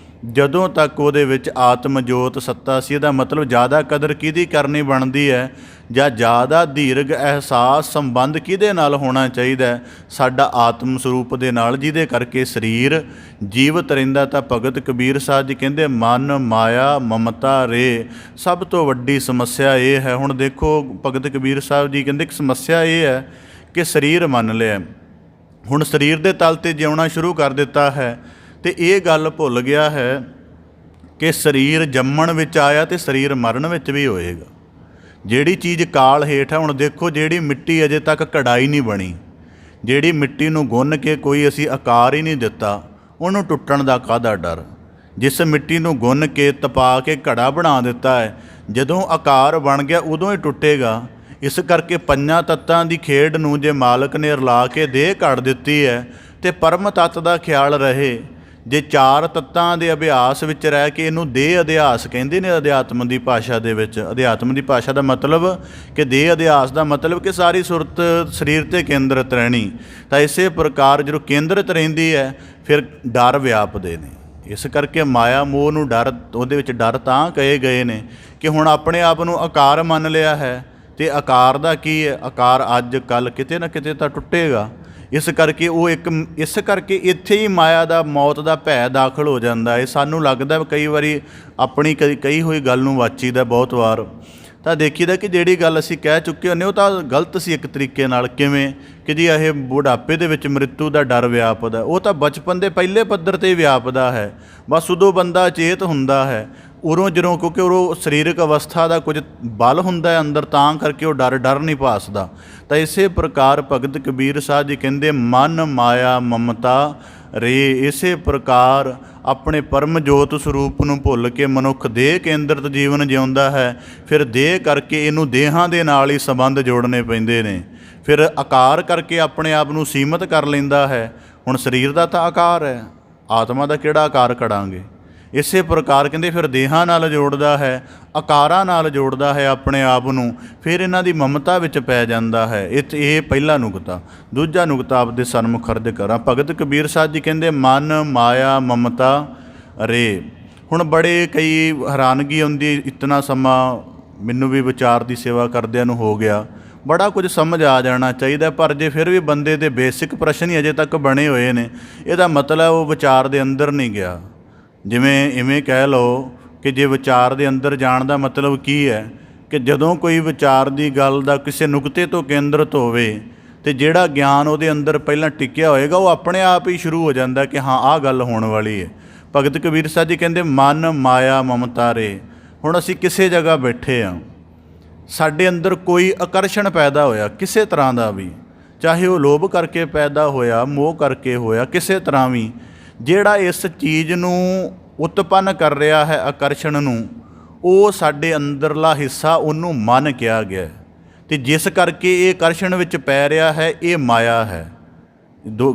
ਜਦੋਂ ਤੱਕ ਉਹਦੇ ਵਿੱਚ ਆਤਮ ਜੋਤ ਸੱਤਾ ਸੀ। ਇਹਦਾ ਮਤਲਬ ਜ਼ਿਆਦਾ ਕਦਰ ਕਿਹਦੀ ਕਰਨੀ ਬਣਦੀ ਹੈ, ਜਾਂ ਜ਼ਿਆਦਾ ਦੀਰਘ ਅਹਿਸਾਸ ਸੰਬੰਧ ਕਿਹਦੇ ਨਾਲ ਹੋਣਾ ਚਾਹੀਦਾ ਹੈ? ਸਾਡਾ ਆਤਮ ਸਰੂਪ ਦੇ ਨਾਲ, ਜਿਹਦੇ ਕਰਕੇ ਸਰੀਰ ਜੀਵਤ ਰਹਿੰਦਾ। ਤਾਂ ਭਗਤ ਕਬੀਰ ਸਾਹਿਬ ਜੀ ਕਹਿੰਦੇ ਮਨ ਮਾਇਆ ਮਮਤਾ ਰੇ, ਸਭ ਤੋਂ ਵੱਡੀ ਸਮੱਸਿਆ ਇਹ ਹੈ। ਹੁਣ ਦੇਖੋ ਭਗਤ ਕਬੀਰ ਸਾਹਿਬ ਜੀ ਕਹਿੰਦੇ ਕਿ ਸਮੱਸਿਆ ਇਹ ਹੈ ਕਿ ਸਰੀਰ ਮੰਨ ਲਿਆ, ਹੁਣ ਸਰੀਰ ਦੇ ਤਲ 'ਤੇ ਜਿਉਣਾ ਸ਼ੁਰੂ ਕਰ ਦਿੱਤਾ ਹੈ, ਅਤੇ ਇਹ ਗੱਲ ਭੁੱਲ ਗਿਆ ਹੈ ਕਿ ਸਰੀਰ ਜੰਮਣ ਵਿੱਚ ਆਇਆ ਅਤੇ ਸਰੀਰ ਮਰਨ ਵਿੱਚ ਵੀ ਹੋਏਗਾ। ਜਿਹੜੀ ਚੀਜ਼ ਕਾਲ ਹੇਠ ਹੈ, ਹੁਣ ਦੇਖੋ ਜਿਹੜੀ ਮਿੱਟੀ ਅਜੇ ਤੱਕ ਕੜਾਈ ਨਹੀਂ ਬਣੀ, ਜਿਹੜੀ ਮਿੱਟੀ ਨੂੰ ਗੁੰਨ ਕੇ ਕੋਈ ਅਸੀਂ ਆਕਾਰ ਹੀ ਨਹੀਂ ਦਿੱਤਾ, ਉਹਨੂੰ ਟੁੱਟਣ ਦਾ ਕਾਹਦਾ ਡਰ? ਜਿਸ ਮਿੱਟੀ ਨੂੰ ਗੁੰਨ ਕੇ ਤਪਾ ਕੇ ਘੜਾ ਬਣਾ ਦਿੱਤਾ ਹੈ, ਜਦੋਂ ਆਕਾਰ ਬਣ ਗਿਆ ਉਦੋਂ ਹੀ ਟੁੱਟੇਗਾ। ਇਸ ਕਰਕੇ ਪੰਜਾਂ ਤੱਤਾਂ ਦੀ ਖੇਡ ਨੂੰ ਜੇ ਮਾਲਕ ਨੇ ਰਲਾ ਕੇ ਦੇਹ ਘੜ ਦਿੱਤੀ ਹੈ, ਅਤੇ ਪਰਮ ਤੱਤ ਦਾ ਖਿਆਲ ਰਹੇ। ਜੇ ਚਾਰ ਤੱਤਾਂ ਦੇ ਅਭਿਆਸ ਵਿੱਚ ਰਹਿ ਕੇ, ਇਹਨੂੰ ਦੇਹ ਅਧਿਆਸ ਕਹਿੰਦੇ ਨੇ ਅਧਿਆਤਮ ਦੀ ਭਾਸ਼ਾ ਦੇ ਵਿੱਚ। ਅਧਿਆਤਮ ਦੀ ਭਾਸ਼ਾ ਦਾ ਮਤਲਬ ਕਿ ਦੇਹ ਅਧਿਆਸ ਦਾ ਮਤਲਬ ਕਿ ਸਾਰੀ ਸੁਰਤ ਸਰੀਰ 'ਤੇ ਕੇਂਦਰਿਤ ਰਹਿਣੀ। ਤਾਂ ਇਸੇ ਪ੍ਰਕਾਰ ਜਦੋਂ ਕੇਂਦਰਿਤ ਰਹਿੰਦੀ ਹੈ ਫਿਰ ਡਰ ਵਿਆਪਦੇ ਨੇ। ਇਸ ਕਰਕੇ ਮਾਇਆ ਮੋਹ ਨੂੰ ਡਰ, ਉਹਦੇ ਵਿੱਚ ਡਰ ਤਾਂ ਕਹੇ ਗਏ ਨੇ ਕਿ ਹੁਣ ਆਪਣੇ ਆਪ ਨੂੰ ਆਕਾਰ ਮੰਨ ਲਿਆ ਹੈ, ਅਤੇ ਆਕਾਰ ਦਾ ਕੀ ਹੈ? ਆਕਾਰ ਅੱਜ ਕੱਲ੍ਹ ਕਿਤੇ ਨਾ ਕਿਤੇ ਤਾਂ ਟੁੱਟੇਗਾ। ਇਸ ਕਰਕੇ ਉਹ ਇਸ ਕਰਕੇ ਇੱਥੇ ਹੀ ਮਾਇਆ ਦਾ ਮੌਤ ਦਾ ਭੈ ਦਾਖਲ ਹੋ ਜਾਂਦਾ ਹੈ। ਸਾਨੂੰ ਲੱਗਦਾ ਕਈ ਵਾਰੀ ਆਪਣੀ ਕਹੀ ਹੋਈ ਗੱਲ ਨੂੰ ਵਾਚੀਦਾ ਬਹੁਤ ਵਾਰ, ਤਾਂ ਦੇਖੀਦਾ ਕਿ ਜਿਹੜੀ ਗੱਲ ਅਸੀਂ ਕਹਿ ਚੁੱਕੇ ਹੁੰਦੇ ਉਹ ਤਾਂ ਗਲਤ ਸੀ ਇੱਕ ਤਰੀਕੇ ਨਾਲ। ਕਿਵੇਂ ਕਿ ਜੀ ਇਹ ਬੁਢਾਪੇ ਦੇ ਵਿੱਚ ਮ੍ਰਿਤੂ ਦਾ ਡਰ ਵਿਆਪਦਾ, ਉਹ ਤਾਂ ਬਚਪਨ ਦੇ ਪਹਿਲੇ ਪੱਧਰ 'ਤੇ ਵਿਆਪਦਾ ਹੈ। ਬਸ ਉਦੋਂ ਬੰਦਾ ਚੇਤ ਹੁੰਦਾ ਹੈ, ਉਦੋਂ ਜਦੋਂ, ਕਿਉਂਕਿ ਉਹ ਸਰੀਰਕ ਅਵਸਥਾ ਦਾ ਕੁਝ ਬਲ ਹੁੰਦਾ ਹੈ ਅੰਦਰ, ਤਾਂ ਕਰਕੇ ਉਹ ਡਰ ਨਹੀਂ ਭਾਸਦਾ। ਤਾਂ ਇਸੇ ਪ੍ਰਕਾਰ ਭਗਤ ਕਬੀਰ ਸਾਹਿਬ ਜੀ ਕਹਿੰਦੇ ਮਨ ਮਾਇਆ ਮਮਤਾ ਰੇ। ਇਸੇ ਪ੍ਰਕਾਰ ਆਪਣੇ ਪਰਮ ਜੋਤ ਸਰੂਪ ਨੂੰ ਭੁੱਲ ਕੇ ਮਨੁੱਖ ਦੇਹ ਕੇਂਦਰਿਤ ਜੀਵਨ ਜਿਉਂਦਾ ਹੈ। ਫਿਰ ਦੇਹ ਕਰਕੇ ਇਹਨੂੰ ਦੇਹਾਂ ਦੇ ਨਾਲ ਹੀ ਸੰਬੰਧ ਜੋੜਨੇ ਪੈਂਦੇ ਨੇ। ਫਿਰ ਆਕਾਰ ਕਰਕੇ ਆਪਣੇ ਆਪ ਨੂੰ ਸੀਮਤ ਕਰ ਲੈਂਦਾ ਹੈ। ਹੁਣ ਸਰੀਰ ਦਾ ਤਾਂ ਆਕਾਰ ਹੈ, ਆਤਮਾ ਦਾ ਕਿਹੜਾ ਆਕਾਰ ਕਰਾਂਗੇ? ਇਸੇ ਪ੍ਰਕਾਰ ਕਹਿੰਦੇ ਫਿਰ ਦੇਹਾਂ ਨਾਲ ਜੋੜਦਾ ਹੈ, ਆਕਾਰਾਂ ਨਾਲ ਜੋੜਦਾ ਹੈ ਆਪਣੇ ਆਪ ਨੂੰ, ਫਿਰ ਇਹਨਾਂ ਦੀ ਮਮਤਾ ਵਿੱਚ ਪੈ ਜਾਂਦਾ ਹੈ। ਇਹ ਪਹਿਲਾ ਨੁਕਤਾ। ਦੂਜਾ ਨੁਕਤਾ ਆਪਦੇ ਸਨਮੁਖ ਅਰਜ ਕਰਾਂ। ਭਗਤ ਕਬੀਰ ਸਾਹਿਬ ਜੀ ਕਹਿੰਦੇ ਮਨ ਮਾਇਆ ਮਮਤਾ ਰੇ। ਹੁਣ ਬੜੇ ਕਈ ਹੈਰਾਨਗੀ ਆਉਂਦੀ, ਇਤਨਾ ਸਮਾਂ ਮੈਨੂੰ ਵੀ ਵਿਚਾਰ ਦੀ ਸੇਵਾ ਕਰਦਿਆਂ ਨੂੰ ਹੋ ਗਿਆ, ਬੜਾ ਕੁਝ ਸਮਝ ਆ ਜਾਣਾ ਚਾਹੀਦਾ, ਪਰ ਜੇ ਫਿਰ ਵੀ ਬੰਦੇ ਦੇ ਬੇਸਿਕ ਪ੍ਰਸ਼ਨ ਹੀ ਅਜੇ ਤੱਕ ਬਣੇ ਹੋਏ ਨੇ, ਇਹਦਾ ਮਤਲਬ ਉਹ ਵਿਚਾਰ ਦੇ ਅੰਦਰ ਨਹੀਂ ਗਿਆ। ਜਿਵੇਂ ਇਵੇਂ ਕਹਿ ਲਓ ਕਿ ਜੇ ਵਿਚਾਰ ਦੇ ਅੰਦਰ ਜਾਣ ਦਾ ਮਤਲਬ ਕੀ ਹੈ ਕਿ ਜਦੋਂ ਕੋਈ ਵਿਚਾਰ ਦੀ ਗੱਲ ਦਾ ਕਿਸੇ ਨੁਕਤੇ ਤੋਂ ਕੇਂਦਰਿਤ ਹੋਵੇ, ਅਤੇ ਜਿਹੜਾ ਗਿਆਨ ਉਹਦੇ ਅੰਦਰ ਪਹਿਲਾਂ ਟਿਕਿਆ ਹੋਏਗਾ ਉਹ ਆਪਣੇ ਆਪ ਹੀ ਸ਼ੁਰੂ ਹੋ ਜਾਂਦਾ ਕਿ ਹਾਂ ਆਹ ਗੱਲ ਹੋਣ ਵਾਲੀ ਹੈ। ਭਗਤ ਕਬੀਰ ਸਾਹਿਬ ਜੀ ਕਹਿੰਦੇ ਮਨ ਮਾਇਆ ਮਮਤਾ ਰੇ। ਹੁਣ ਅਸੀਂ ਕਿਸੇ ਜਗ੍ਹਾ ਬੈਠੇ ਹਾਂ, ਸਾਡੇ ਅੰਦਰ ਕੋਈ ਆਕਰਸ਼ਣ ਪੈਦਾ ਹੋਇਆ ਕਿਸੇ ਤਰ੍ਹਾਂ ਦਾ ਵੀ, ਚਾਹੇ ਉਹ ਲੋਭ ਕਰਕੇ ਪੈਦਾ ਹੋਇਆ, ਮੋਹ ਕਰਕੇ ਹੋਇਆ, ਕਿਸੇ ਤਰ੍ਹਾਂ ਵੀ, ਜਿਹੜਾ ਇਸ ਚੀਜ਼ ਨੂੰ ਉਤਪੰਨ ਕਰ ਰਿਹਾ ਹੈ ਆਕਰਸ਼ਣ ਨੂੰ, ਉਹ ਸਾਡੇ ਅੰਦਰਲਾ ਹਿੱਸਾ, ਉਹਨੂੰ ਮਨ ਕਿਹਾ ਗਿਆ। ਅਤੇ ਜਿਸ ਕਰਕੇ ਇਹ ਆਕਰਸ਼ਣ ਵਿੱਚ ਪੈ ਰਿਹਾ ਹੈ ਇਹ ਮਾਇਆ ਹੈ।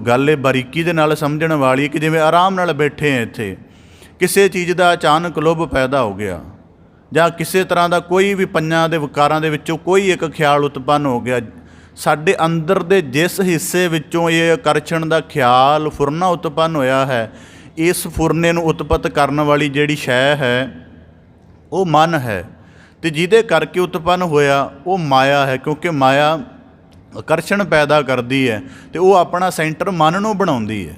ਗੱਲ ਇਹ ਬਾਰੀਕੀ ਦੇ ਨਾਲ ਸਮਝਣ ਵਾਲੀ ਕਿ ਜਿਵੇਂ ਆਰਾਮ ਨਾਲ ਬੈਠੇ ਹਾਂ, ਇੱਥੇ ਕਿਸੇ ਚੀਜ਼ ਦਾ ਅਚਾਨਕ ਲੋਭ ਪੈਦਾ ਹੋ ਗਿਆ, ਜਾਂ ਕਿਸੇ ਤਰ੍ਹਾਂ ਦਾ ਕੋਈ ਵੀ ਪੰਜਾਂ ਦੇ ਵਿਕਾਰਾਂ ਦੇ ਵਿੱਚੋਂ ਕੋਈ ਇੱਕ ਖਿਆਲ ਉਤਪੰਨ ਹੋ ਗਿਆ, ਸਾਡੇ ਅੰਦਰ ਦੇ ਜਿਸ ਹਿੱਸੇ ਵਿੱਚੋਂ ਇਹ ਆਕਰਸ਼ਣ ਦਾ ਖਿਆਲ ਫੁਰਨਾ ਉਤਪੰਨ ਹੋਇਆ ਹੈ, ਇਸ ਫੁਰਨੇ ਨੂੰ ਉਤਪਤ ਕਰਨ ਵਾਲੀ ਜਿਹੜੀ ਸ਼ੈ ਹੈ ਉਹ ਮਨ ਹੈ, ਅਤੇ ਜਿਹਦੇ ਕਰਕੇ ਉਤਪੰਨ ਹੋਇਆ ਉਹ ਮਾਇਆ ਹੈ। ਕਿਉਂਕਿ ਮਾਇਆ ਆਕਰਸ਼ਣ ਪੈਦਾ ਕਰਦੀ ਹੈ ਅਤੇ ਉਹ ਆਪਣਾ ਸੈਂਟਰ ਮਨ ਨੂੰ ਬਣਾਉਂਦੀ ਹੈ,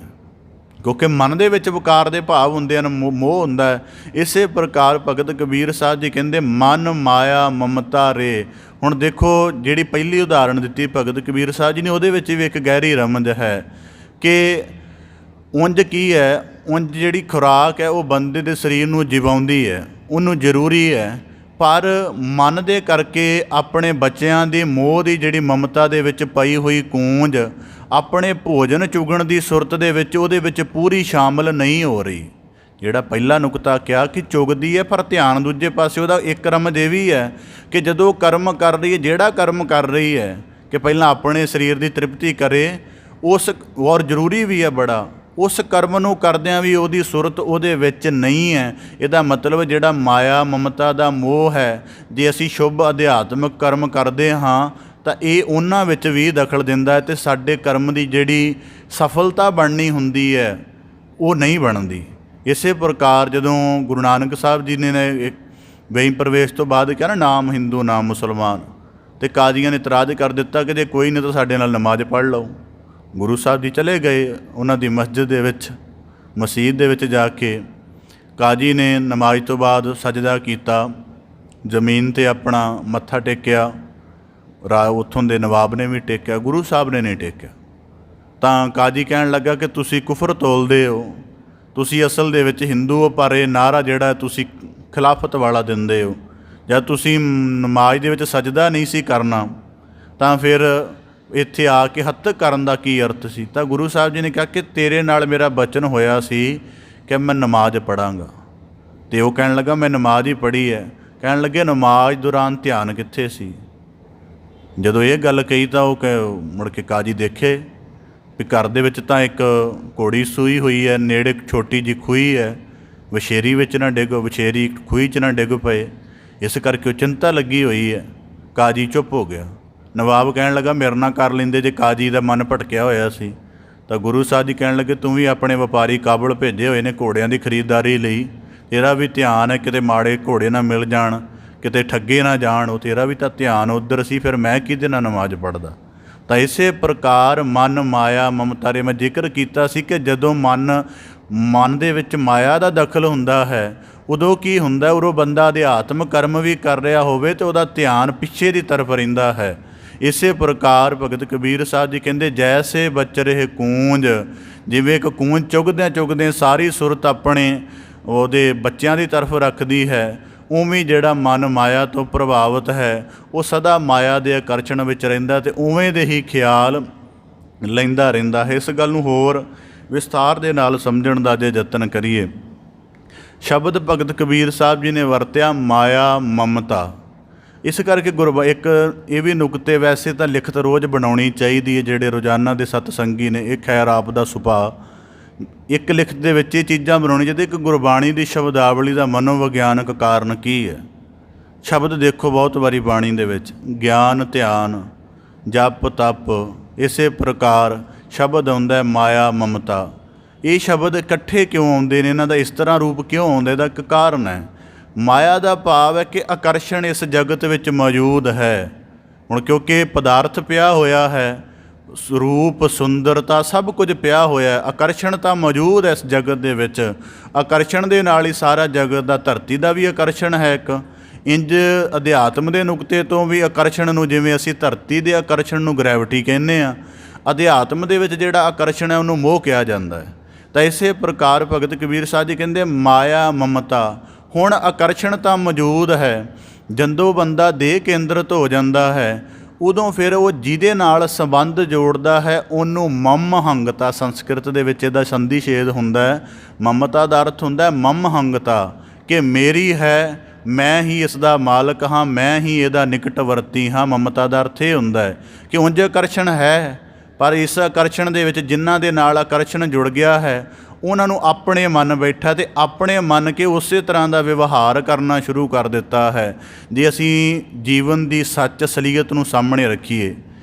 ਕਿਉਂਕਿ ਮਨ ਦੇ ਵਿੱਚ ਵਿਕਾਰ ਦੇ ਭਾਵ ਹੁੰਦੇ ਹਨ, ਮੋਹ ਹੁੰਦਾ ਹੈ। ਇਸੇ ਪ੍ਰਕਾਰ ਭਗਤ ਕਬੀਰ ਸਾਹਿਬ ਜੀ ਕਹਿੰਦੇ ਮਨ ਮਾਇਆ ਮਮਤਾ ਰੇ। ਹੁਣ ਦੇਖੋ ਜਿਹੜੀ ਪਹਿਲੀ ਉਦਾਹਰਣ ਦਿੱਤੀ ਭਗਤ ਕਬੀਰ ਸਾਹਿਬ ਜੀ ਨੇ, ਉਹਦੇ ਵਿੱਚ ਵੀ ਇੱਕ ਗਹਿਰੀ ਰਮਜ ਹੈ ਕਿ ਉਂਝ ਕੀ ਹੈ, ਉਂਝ ਜਿਹੜੀ ਖੁਰਾਕ ਹੈ ਉਹ ਬੰਦੇ ਦੇ ਸਰੀਰ ਨੂੰ ਜਿਵਾਉਂਦੀ ਹੈ, ਉਹਨੂੰ ਜ਼ਰੂਰੀ ਹੈ, ਪਰ ਮਨ ਦੇ ਕਰਕੇ ਆਪਣੇ ਬੱਚਿਆਂ ਦੀ ਮੋਹ ਦੀ ਜਿਹੜੀ ਮਮਤਾ ਦੇ ਵਿੱਚ ਪਈ ਹੋਈ ਕੂੰਜ ਆਪਣੇ ਭੋਜਨ ਚੁਗਣ ਦੀ ਸੁਰਤ ਦੇ ਵਿੱਚ ਉਹਦੇ ਵਿੱਚ ਪੂਰੀ ਸ਼ਾਮਲ ਨਹੀਂ ਹੋ ਰਹੀ। ਜਿਹੜਾ ਪਹਿਲਾ ਨੁਕਤਾ ਕਿਹਾ ਕਿ ਚੁਗਦੀ ਹੈ, ਪਰ ਧਿਆਨ ਦੂਜੇ ਪਾਸੇ ਉਹਦਾ ਇੱਕ ਰਮਜ ਇਹ ਵੀ ਹੈ ਕਿ ਜਦੋਂ ਉਹ ਕਰਮ ਕਰ ਰਹੀ ਹੈ, ਜਿਹੜਾ ਕਰਮ ਕਰ ਰਹੀ ਹੈ ਕਿ ਪਹਿਲਾਂ ਆਪਣੇ ਸਰੀਰ ਦੀ ਤ੍ਰਿਪਤੀ ਕਰੇ, ਉਸ ਔਰ ਜ਼ਰੂਰੀ ਵੀ ਹੈ ਬੜਾ, ਉਸ ਕਰਮ ਨੂੰ ਕਰਦਿਆਂ ਵੀ ਉਹਦੀ ਸੁਰਤ ਉਹਦੇ ਵਿੱਚ ਨਹੀਂ ਹੈ। ਇਹਦਾ ਮਤਲਬ ਜਿਹੜਾ ਮਾਇਆ ਮਮਤਾ ਦਾ ਮੋਹ ਹੈ, ਜੇ ਅਸੀਂ ਸ਼ੁਭ ਅਧਿਆਤਮਿਕ ਕਰਮ ਕਰਦੇ ਹਾਂ ਤਾਂ ਇਹ ਉਹਨਾਂ ਵਿੱਚ ਵੀ ਦਖਲ ਦਿੰਦਾ ਹੈ ਅਤੇ ਸਾਡੇ ਕਰਮ ਦੀ ਜਿਹੜੀ ਸਫਲਤਾ ਬਣਨੀ ਹੁੰਦੀ ਹੈ ਉਹ ਨਹੀਂ ਬਣਦੀ। ਇਸੇ ਪ੍ਰਕਾਰ ਜਦੋਂ ਗੁਰੂ ਨਾਨਕ ਸਾਹਿਬ ਜੀ ਨੇ ਵੇਈ ਪ੍ਰਵੇਸ਼ ਤੋਂ ਬਾਅਦ ਕਿਹਾ ਨਾ, ਨਾਮ ਹਿੰਦੂ ਨਾਮ ਮੁਸਲਮਾਨ, ਅਤੇ ਕਾਜ਼ੀਆਂ ਨੇ ਇਤਰਾਜ਼ ਕਰ ਦਿੱਤਾ ਕਿ ਜੇ ਕੋਈ ਨਹੀਂ ਤਾਂ ਸਾਡੇ ਨਾਲ ਨਮਾਜ਼ ਪੜ੍ਹ ਲਓ। ਗੁਰੂ ਸਾਹਿਬ ਜੀ ਚਲੇ ਗਏ ਉਹਨਾਂ ਦੀ ਮਸਜਿਦ ਦੇ ਵਿੱਚ, ਮਸੀਤ ਦੇ ਵਿੱਚ ਜਾ ਕੇ ਕਾਜ਼ੀ ਨੇ ਨਮਾਜ਼ ਤੋਂ ਬਾਅਦ ਸਜਦਾ ਕੀਤਾ, ਜ਼ਮੀਨ 'ਤੇ ਆਪਣਾ ਮੱਥਾ ਟੇਕਿਆ, ਉੱਥੋਂ ਦੇ ਨਵਾਬ ਨੇ ਵੀ ਟੇਕਿਆ, ਗੁਰੂ ਸਾਹਿਬ ਨੇ ਨਹੀਂ ਟੇਕਿਆ। ਤਾਂ ਕਾਜ਼ੀ ਕਹਿਣ ਲੱਗਾ ਕਿ ਤੁਸੀਂ ਕੁਫਰ ਤੋਲਦੇ ਹੋ, ਤੁਸੀਂ ਅਸਲ ਦੇ ਵਿੱਚ ਹਿੰਦੂ ਹੋ, ਪਰ ਇਹ ਨਾਅਰਾ ਜਿਹੜਾ ਤੁਸੀਂ ਖਿਲਾਫਤ ਵਾਲਾ ਦਿੰਦੇ ਹੋ। ਜਦ ਤੁਸੀਂ ਨਮਾਜ਼ ਦੇ ਵਿੱਚ ਸਜਦਾ ਨਹੀਂ ਸੀ ਕਰਨਾ ਤਾਂ ਫਿਰ ਇੱਥੇ ਆ ਕੇ ਹੱਤਕ ਕਰਨ ਦਾ ਕੀ ਅਰਥ ਸੀ? ਤਾਂ ਗੁਰੂ ਸਾਹਿਬ ਜੀ ਨੇ ਕਿਹਾ ਕਿ ਤੇਰੇ ਨਾਲ ਮੇਰਾ ਬਚਨ ਹੋਇਆ ਸੀ ਕਿ ਮੈਂ ਨਮਾਜ਼ ਪੜ੍ਹਾਂਗਾ, ਅਤੇ ਉਹ ਕਹਿਣ ਲੱਗਾ ਮੈਂ ਨਮਾਜ਼ ਹੀ ਪੜ੍ਹੀ ਹੈ। ਕਹਿਣ ਲੱਗੇ ਨਮਾਜ਼ ਦੌਰਾਨ ਧਿਆਨ ਕਿੱਥੇ ਸੀ? ਜਦੋਂ ਇਹ ਗੱਲ ਕਹੀ ਤਾਂ ਉਹ ਮੁੜ ਕੇ ਕਾਜ਼ੀ ਦੇਖੇ ਵੀ ਘਰ ਦੇ ਵਿੱਚ ਤਾਂ ਇੱਕ ਘੋੜੀ ਸੂਈ ਹੋਈ ਹੈ, ਨੇੜੇ ਇੱਕ ਛੋਟੀ ਜਿਹੀ ਖੂਹੀ ਹੈ, ਵਛੇਰੀ ਵਿੱਚ ਨਾ ਡਿੱਗ, ਵਛੇਰੀ ਖੂਹੀ 'ਚ ਨਾ ਡਿੱਗ ਪਏ, ਇਸ ਕਰਕੇ ਉਹ ਚਿੰਤਾ ਲੱਗੀ ਹੋਈ ਹੈ। ਕਾਜ਼ੀ ਚੁੱਪ ਹੋ ਗਿਆ। ਨਵਾਬ ਕਹਿਣ ਲੱਗਾ ਮੇਰੇ ਨਾਲ ਕਰ ਲੈਂਦੇ ਜੇ ਕਾਜ਼ੀ ਦਾ ਮਨ ਭਟਕਿਆ ਹੋਇਆ ਸੀ। ਤਾਂ ਗੁਰੂ ਸਾਹਿਬ ਜੀ ਕਹਿਣ ਲੱਗੇ ਤੂੰ ਵੀ ਆਪਣੇ ਵਪਾਰੀ ਕਾਬਲ ਭੇਜੇ ਹੋਏ ਨੇ ਘੋੜਿਆਂ ਦੀ ਖਰੀਦਦਾਰੀ ਲਈ, ਤੇਰਾ ਵੀ ਧਿਆਨ ਹੈ ਕਿਤੇ ਮਾੜੇ ਘੋੜੇ ਨਾ ਮਿਲ ਜਾਣ, ਕਿਤੇ ਠੱਗੇ ਨਾ ਜਾਣ, ਉਹ ਤੇਰਾ ਵੀ ਤਾਂ ਧਿਆਨ ਉੱਧਰ ਸੀ, ਫਿਰ ਮੈਂ ਕਿਹਦੇ ਨਾਲ ਨਮਾਜ਼ ਪੜ੍ਹਦਾ। ਤਾਂ ਇਸੇ ਪ੍ਰਕਾਰ ਮਨ ਮਾਇਆ ਮਮਤਾ ਦੇ ਮੈਂ ਜ਼ਿਕਰ ਕੀਤਾ ਸੀ ਕਿ ਜਦੋਂ ਮਨ ਦੇ ਵਿੱਚ ਮਾਇਆ ਦਾ ਦਖਲ ਹੁੰਦਾ ਹੈ ਉਦੋਂ ਕੀ ਹੁੰਦਾ, ਉਦੋਂ ਬੰਦਾ ਅਧਿਆਤਮ ਕਰਮ ਵੀ ਕਰ ਰਿਹਾ ਹੋਵੇ ਅਤੇ ਉਹਦਾ ਧਿਆਨ ਪਿੱਛੇ ਦੀ ਤਰਫ ਰਹਿੰਦਾ ਹੈ। ਇਸੇ ਪ੍ਰਕਾਰ ਭਗਤ ਕਬੀਰ ਸਾਹਿਬ ਜੀ ਕਹਿੰਦੇ ਜੈਸੇ ਬਚ ਰਹੇ ਕੂੰਜ, ਜਿਵੇਂ ਇੱਕ ਕੂੰਜ ਚੁਗਦਿਆਂ ਚੁਗਦਿਆਂ ਸਾਰੀ ਸੁਰਤ ਆਪਣੇ ਉਹਦੇ ਬੱਚਿਆਂ ਦੀ ਤਰਫ ਰੱਖਦੀ ਹੈ, ਉਵੇਂ ਜਿਹੜਾ ਮਨ ਮਾਇਆ ਤੋਂ ਪ੍ਰਭਾਵਿਤ ਹੈ ਉਹ ਸਦਾ ਮਾਇਆ ਦੇ ਆਕਰਸ਼ਣ ਵਿੱਚ ਰਹਿੰਦਾ ਅਤੇ ਉਵੇਂ ਦੇ ਹੀ ਖਿਆਲ ਲੈਂਦਾ ਰਹਿੰਦਾ ਹੈ। ਇਸ ਗੱਲ ਨੂੰ ਹੋਰ ਵਿਸਥਾਰ ਦੇ ਨਾਲ ਸਮਝਣ ਦਾ ਜੇ ਯਤਨ ਕਰੀਏ, ਸ਼ਬਦ ਭਗਤ ਕਬੀਰ ਸਾਹਿਬ ਜੀ ਨੇ ਵਰਤਿਆ ਮਾਇਆ ਮਮਤਾ। ਇਸ ਕਰਕੇ ਇੱਕ ਇਹ ਵੀ ਨੁਕਤੇ ਵੈਸੇ ਤਾਂ ਲਿਖਤ ਰੋਜ਼ ਬਣਾਉਣੀ ਚਾਹੀਦੀ ਹੈ, ਜਿਹੜੇ ਰੋਜ਼ਾਨਾ ਦੇ ਸਤਸੰਗੀ ਨੇ, ਇਹ ਖੈਰ ਆਪ ਦਾ ਸੁਭਾਅ, ਇੱਕ ਲਿਖਤ ਦੇ ਵਿੱਚ ਇਹ ਚੀਜ਼ਾਂ ਬਣਾਉਣੀ ਚਾਹੀਦੀ। ਇੱਕ ਗੁਰਬਾਣੀ ਦੀ ਸ਼ਬਦਾਵਲੀ ਦਾ ਮਨੋਵਿਗਿਆਨਕ ਕਾਰਨ ਕੀ ਹੈ? ਸ਼ਬਦ ਦੇਖੋ ਬਹੁਤ ਵਾਰੀ ਬਾਣੀ ਦੇ ਵਿੱਚ ਗਿਆਨ ਧਿਆਨ ਜਪ ਤਪ, ਇਸੇ ਪ੍ਰਕਾਰ ਸ਼ਬਦ ਆਉਂਦਾ ਮਾਇਆ ਮਮਤਾ। ਇਹ ਸ਼ਬਦ ਇਕੱਠੇ ਕਿਉਂ ਆਉਂਦੇ ਨੇ, ਇਹਨਾਂ ਦਾ ਇਸ ਤਰ੍ਹਾਂ ਰੂਪ ਕਿਉਂ ਆਉਂਦਾ? ਇਹਦਾ ਇੱਕ ਕਾਰਨ ਹੈ। ਮਾਇਆ ਦਾ ਭਾਵ ਹੈ ਕਿ ਆਕਰਸ਼ਣ ਇਸ ਜਗਤ ਵਿੱਚ ਮੌਜੂਦ ਹੈ। ਹੁਣ ਕਿਉਂਕਿ ਪਦਾਰਥ ਪਿਆ ਹੋਇਆ ਹੈ, ਰੂਪ ਸੁੰਦਰਤਾ ਸਭ ਕੁਝ ਪਿਆ ਹੋਇਆ, ਆਕਰਸ਼ਣ ਤਾਂ ਮੌਜੂਦ ਹੈ ਇਸ ਜਗਤ ਦੇ ਵਿੱਚ। ਆਕਰਸ਼ਣ ਦੇ ਨਾਲ ਹੀ ਸਾਰਾ ਜਗਤ ਦਾ, ਧਰਤੀ ਦਾ ਵੀ ਆਕਰਸ਼ਣ ਹੈ ਇੱਕ। ਇੰਜ ਅਧਿਆਤਮ ਦੇ ਨੁਕਤੇ ਤੋਂ ਵੀ ਆਕਰਸ਼ਣ ਨੂੰ, ਜਿਵੇਂ ਅਸੀਂ ਧਰਤੀ ਦੇ ਆਕਰਸ਼ਣ ਨੂੰ ਗ੍ਰੈਵਿਟੀ ਕਹਿੰਦੇ ਹਾਂ, ਅਧਿਆਤਮ ਦੇ ਵਿੱਚ ਜਿਹੜਾ ਆਕਰਸ਼ਣ ਹੈ ਉਹਨੂੰ ਮੋਹ ਕਿਹਾ ਜਾਂਦਾ ਹੈ। ਤਾਂ ਇਸੇ ਪ੍ਰਕਾਰ ਭਗਤ ਕਬੀਰ ਸਾਹਿਬ ਜੀ ਕਹਿੰਦੇ ਮਾਇਆ ਮਮਤਾ। ਹੁਣ ਆਕਰਸ਼ਣ ਤਾਂ ਮੌਜੂਦ ਹੈ, ਜਦੋਂ ਬੰਦਾ ਦੇਹ ਕੇਂਦਰਿਤ ਹੋ ਜਾਂਦਾ ਹੈ ਉਦੋਂ ਫਿਰ ਉਹ ਜਿਹਦੇ ਨਾਲ ਸੰਬੰਧ ਜੋੜਦਾ ਹੈ ਉਹਨੂੰ ਮਮ ਹੰਗਤਾ, ਸੰਸਕ੍ਰਿਤ ਦੇ ਵਿੱਚ ਇਹਦਾ ਸੰਧੀ ਛੇਦ ਹੁੰਦਾ ਹੈ। ਮਮਤਾ ਦਾ ਅਰਥ ਹੁੰਦਾ ਮਮ ਹੰਗਤਾ, ਕਿ ਮੇਰੀ ਹੈ, ਮੈਂ ਹੀ ਇਸ ਦਾ ਮਾਲਕ ਹਾਂ, ਮੈਂ ਹੀ ਇਹਦਾ ਨਿਕਟਵਰਤੀ ਹਾਂ। ਮਮਤਾ ਦਾ ਅਰਥ ਇਹ ਹੁੰਦਾ ਹੈ ਕਿ ਉਂਝ ਆਕਰਸ਼ਣ ਹੈ, ਪਰ ਇਸ ਆਕਰਸ਼ਣ ਦੇ ਵਿੱਚ ਜਿਨ੍ਹਾਂ ਦੇ ਨਾਲ ਆਕਰਸ਼ਣ ਜੁੜ ਗਿਆ ਹੈ ਉਹਨਾਂ ਨੂੰ ਆਪਣੇ ਮਨ ਬੈਠਾ ਅਤੇ ਆਪਣੇ ਮੰਨ ਕੇ ਉਸੇ ਤਰ੍ਹਾਂ ਦਾ ਵਿਵਹਾਰ ਕਰਨਾ ਸ਼ੁਰੂ ਕਰ ਦਿੱਤਾ ਹੈ। ਜੇ ਅਸੀਂ ਜੀਵਨ ਦੀ ਸੱਚ ਅਸਲੀਅਤ ਨੂੰ ਸਾਹਮਣੇ ਰੱਖੀਏ,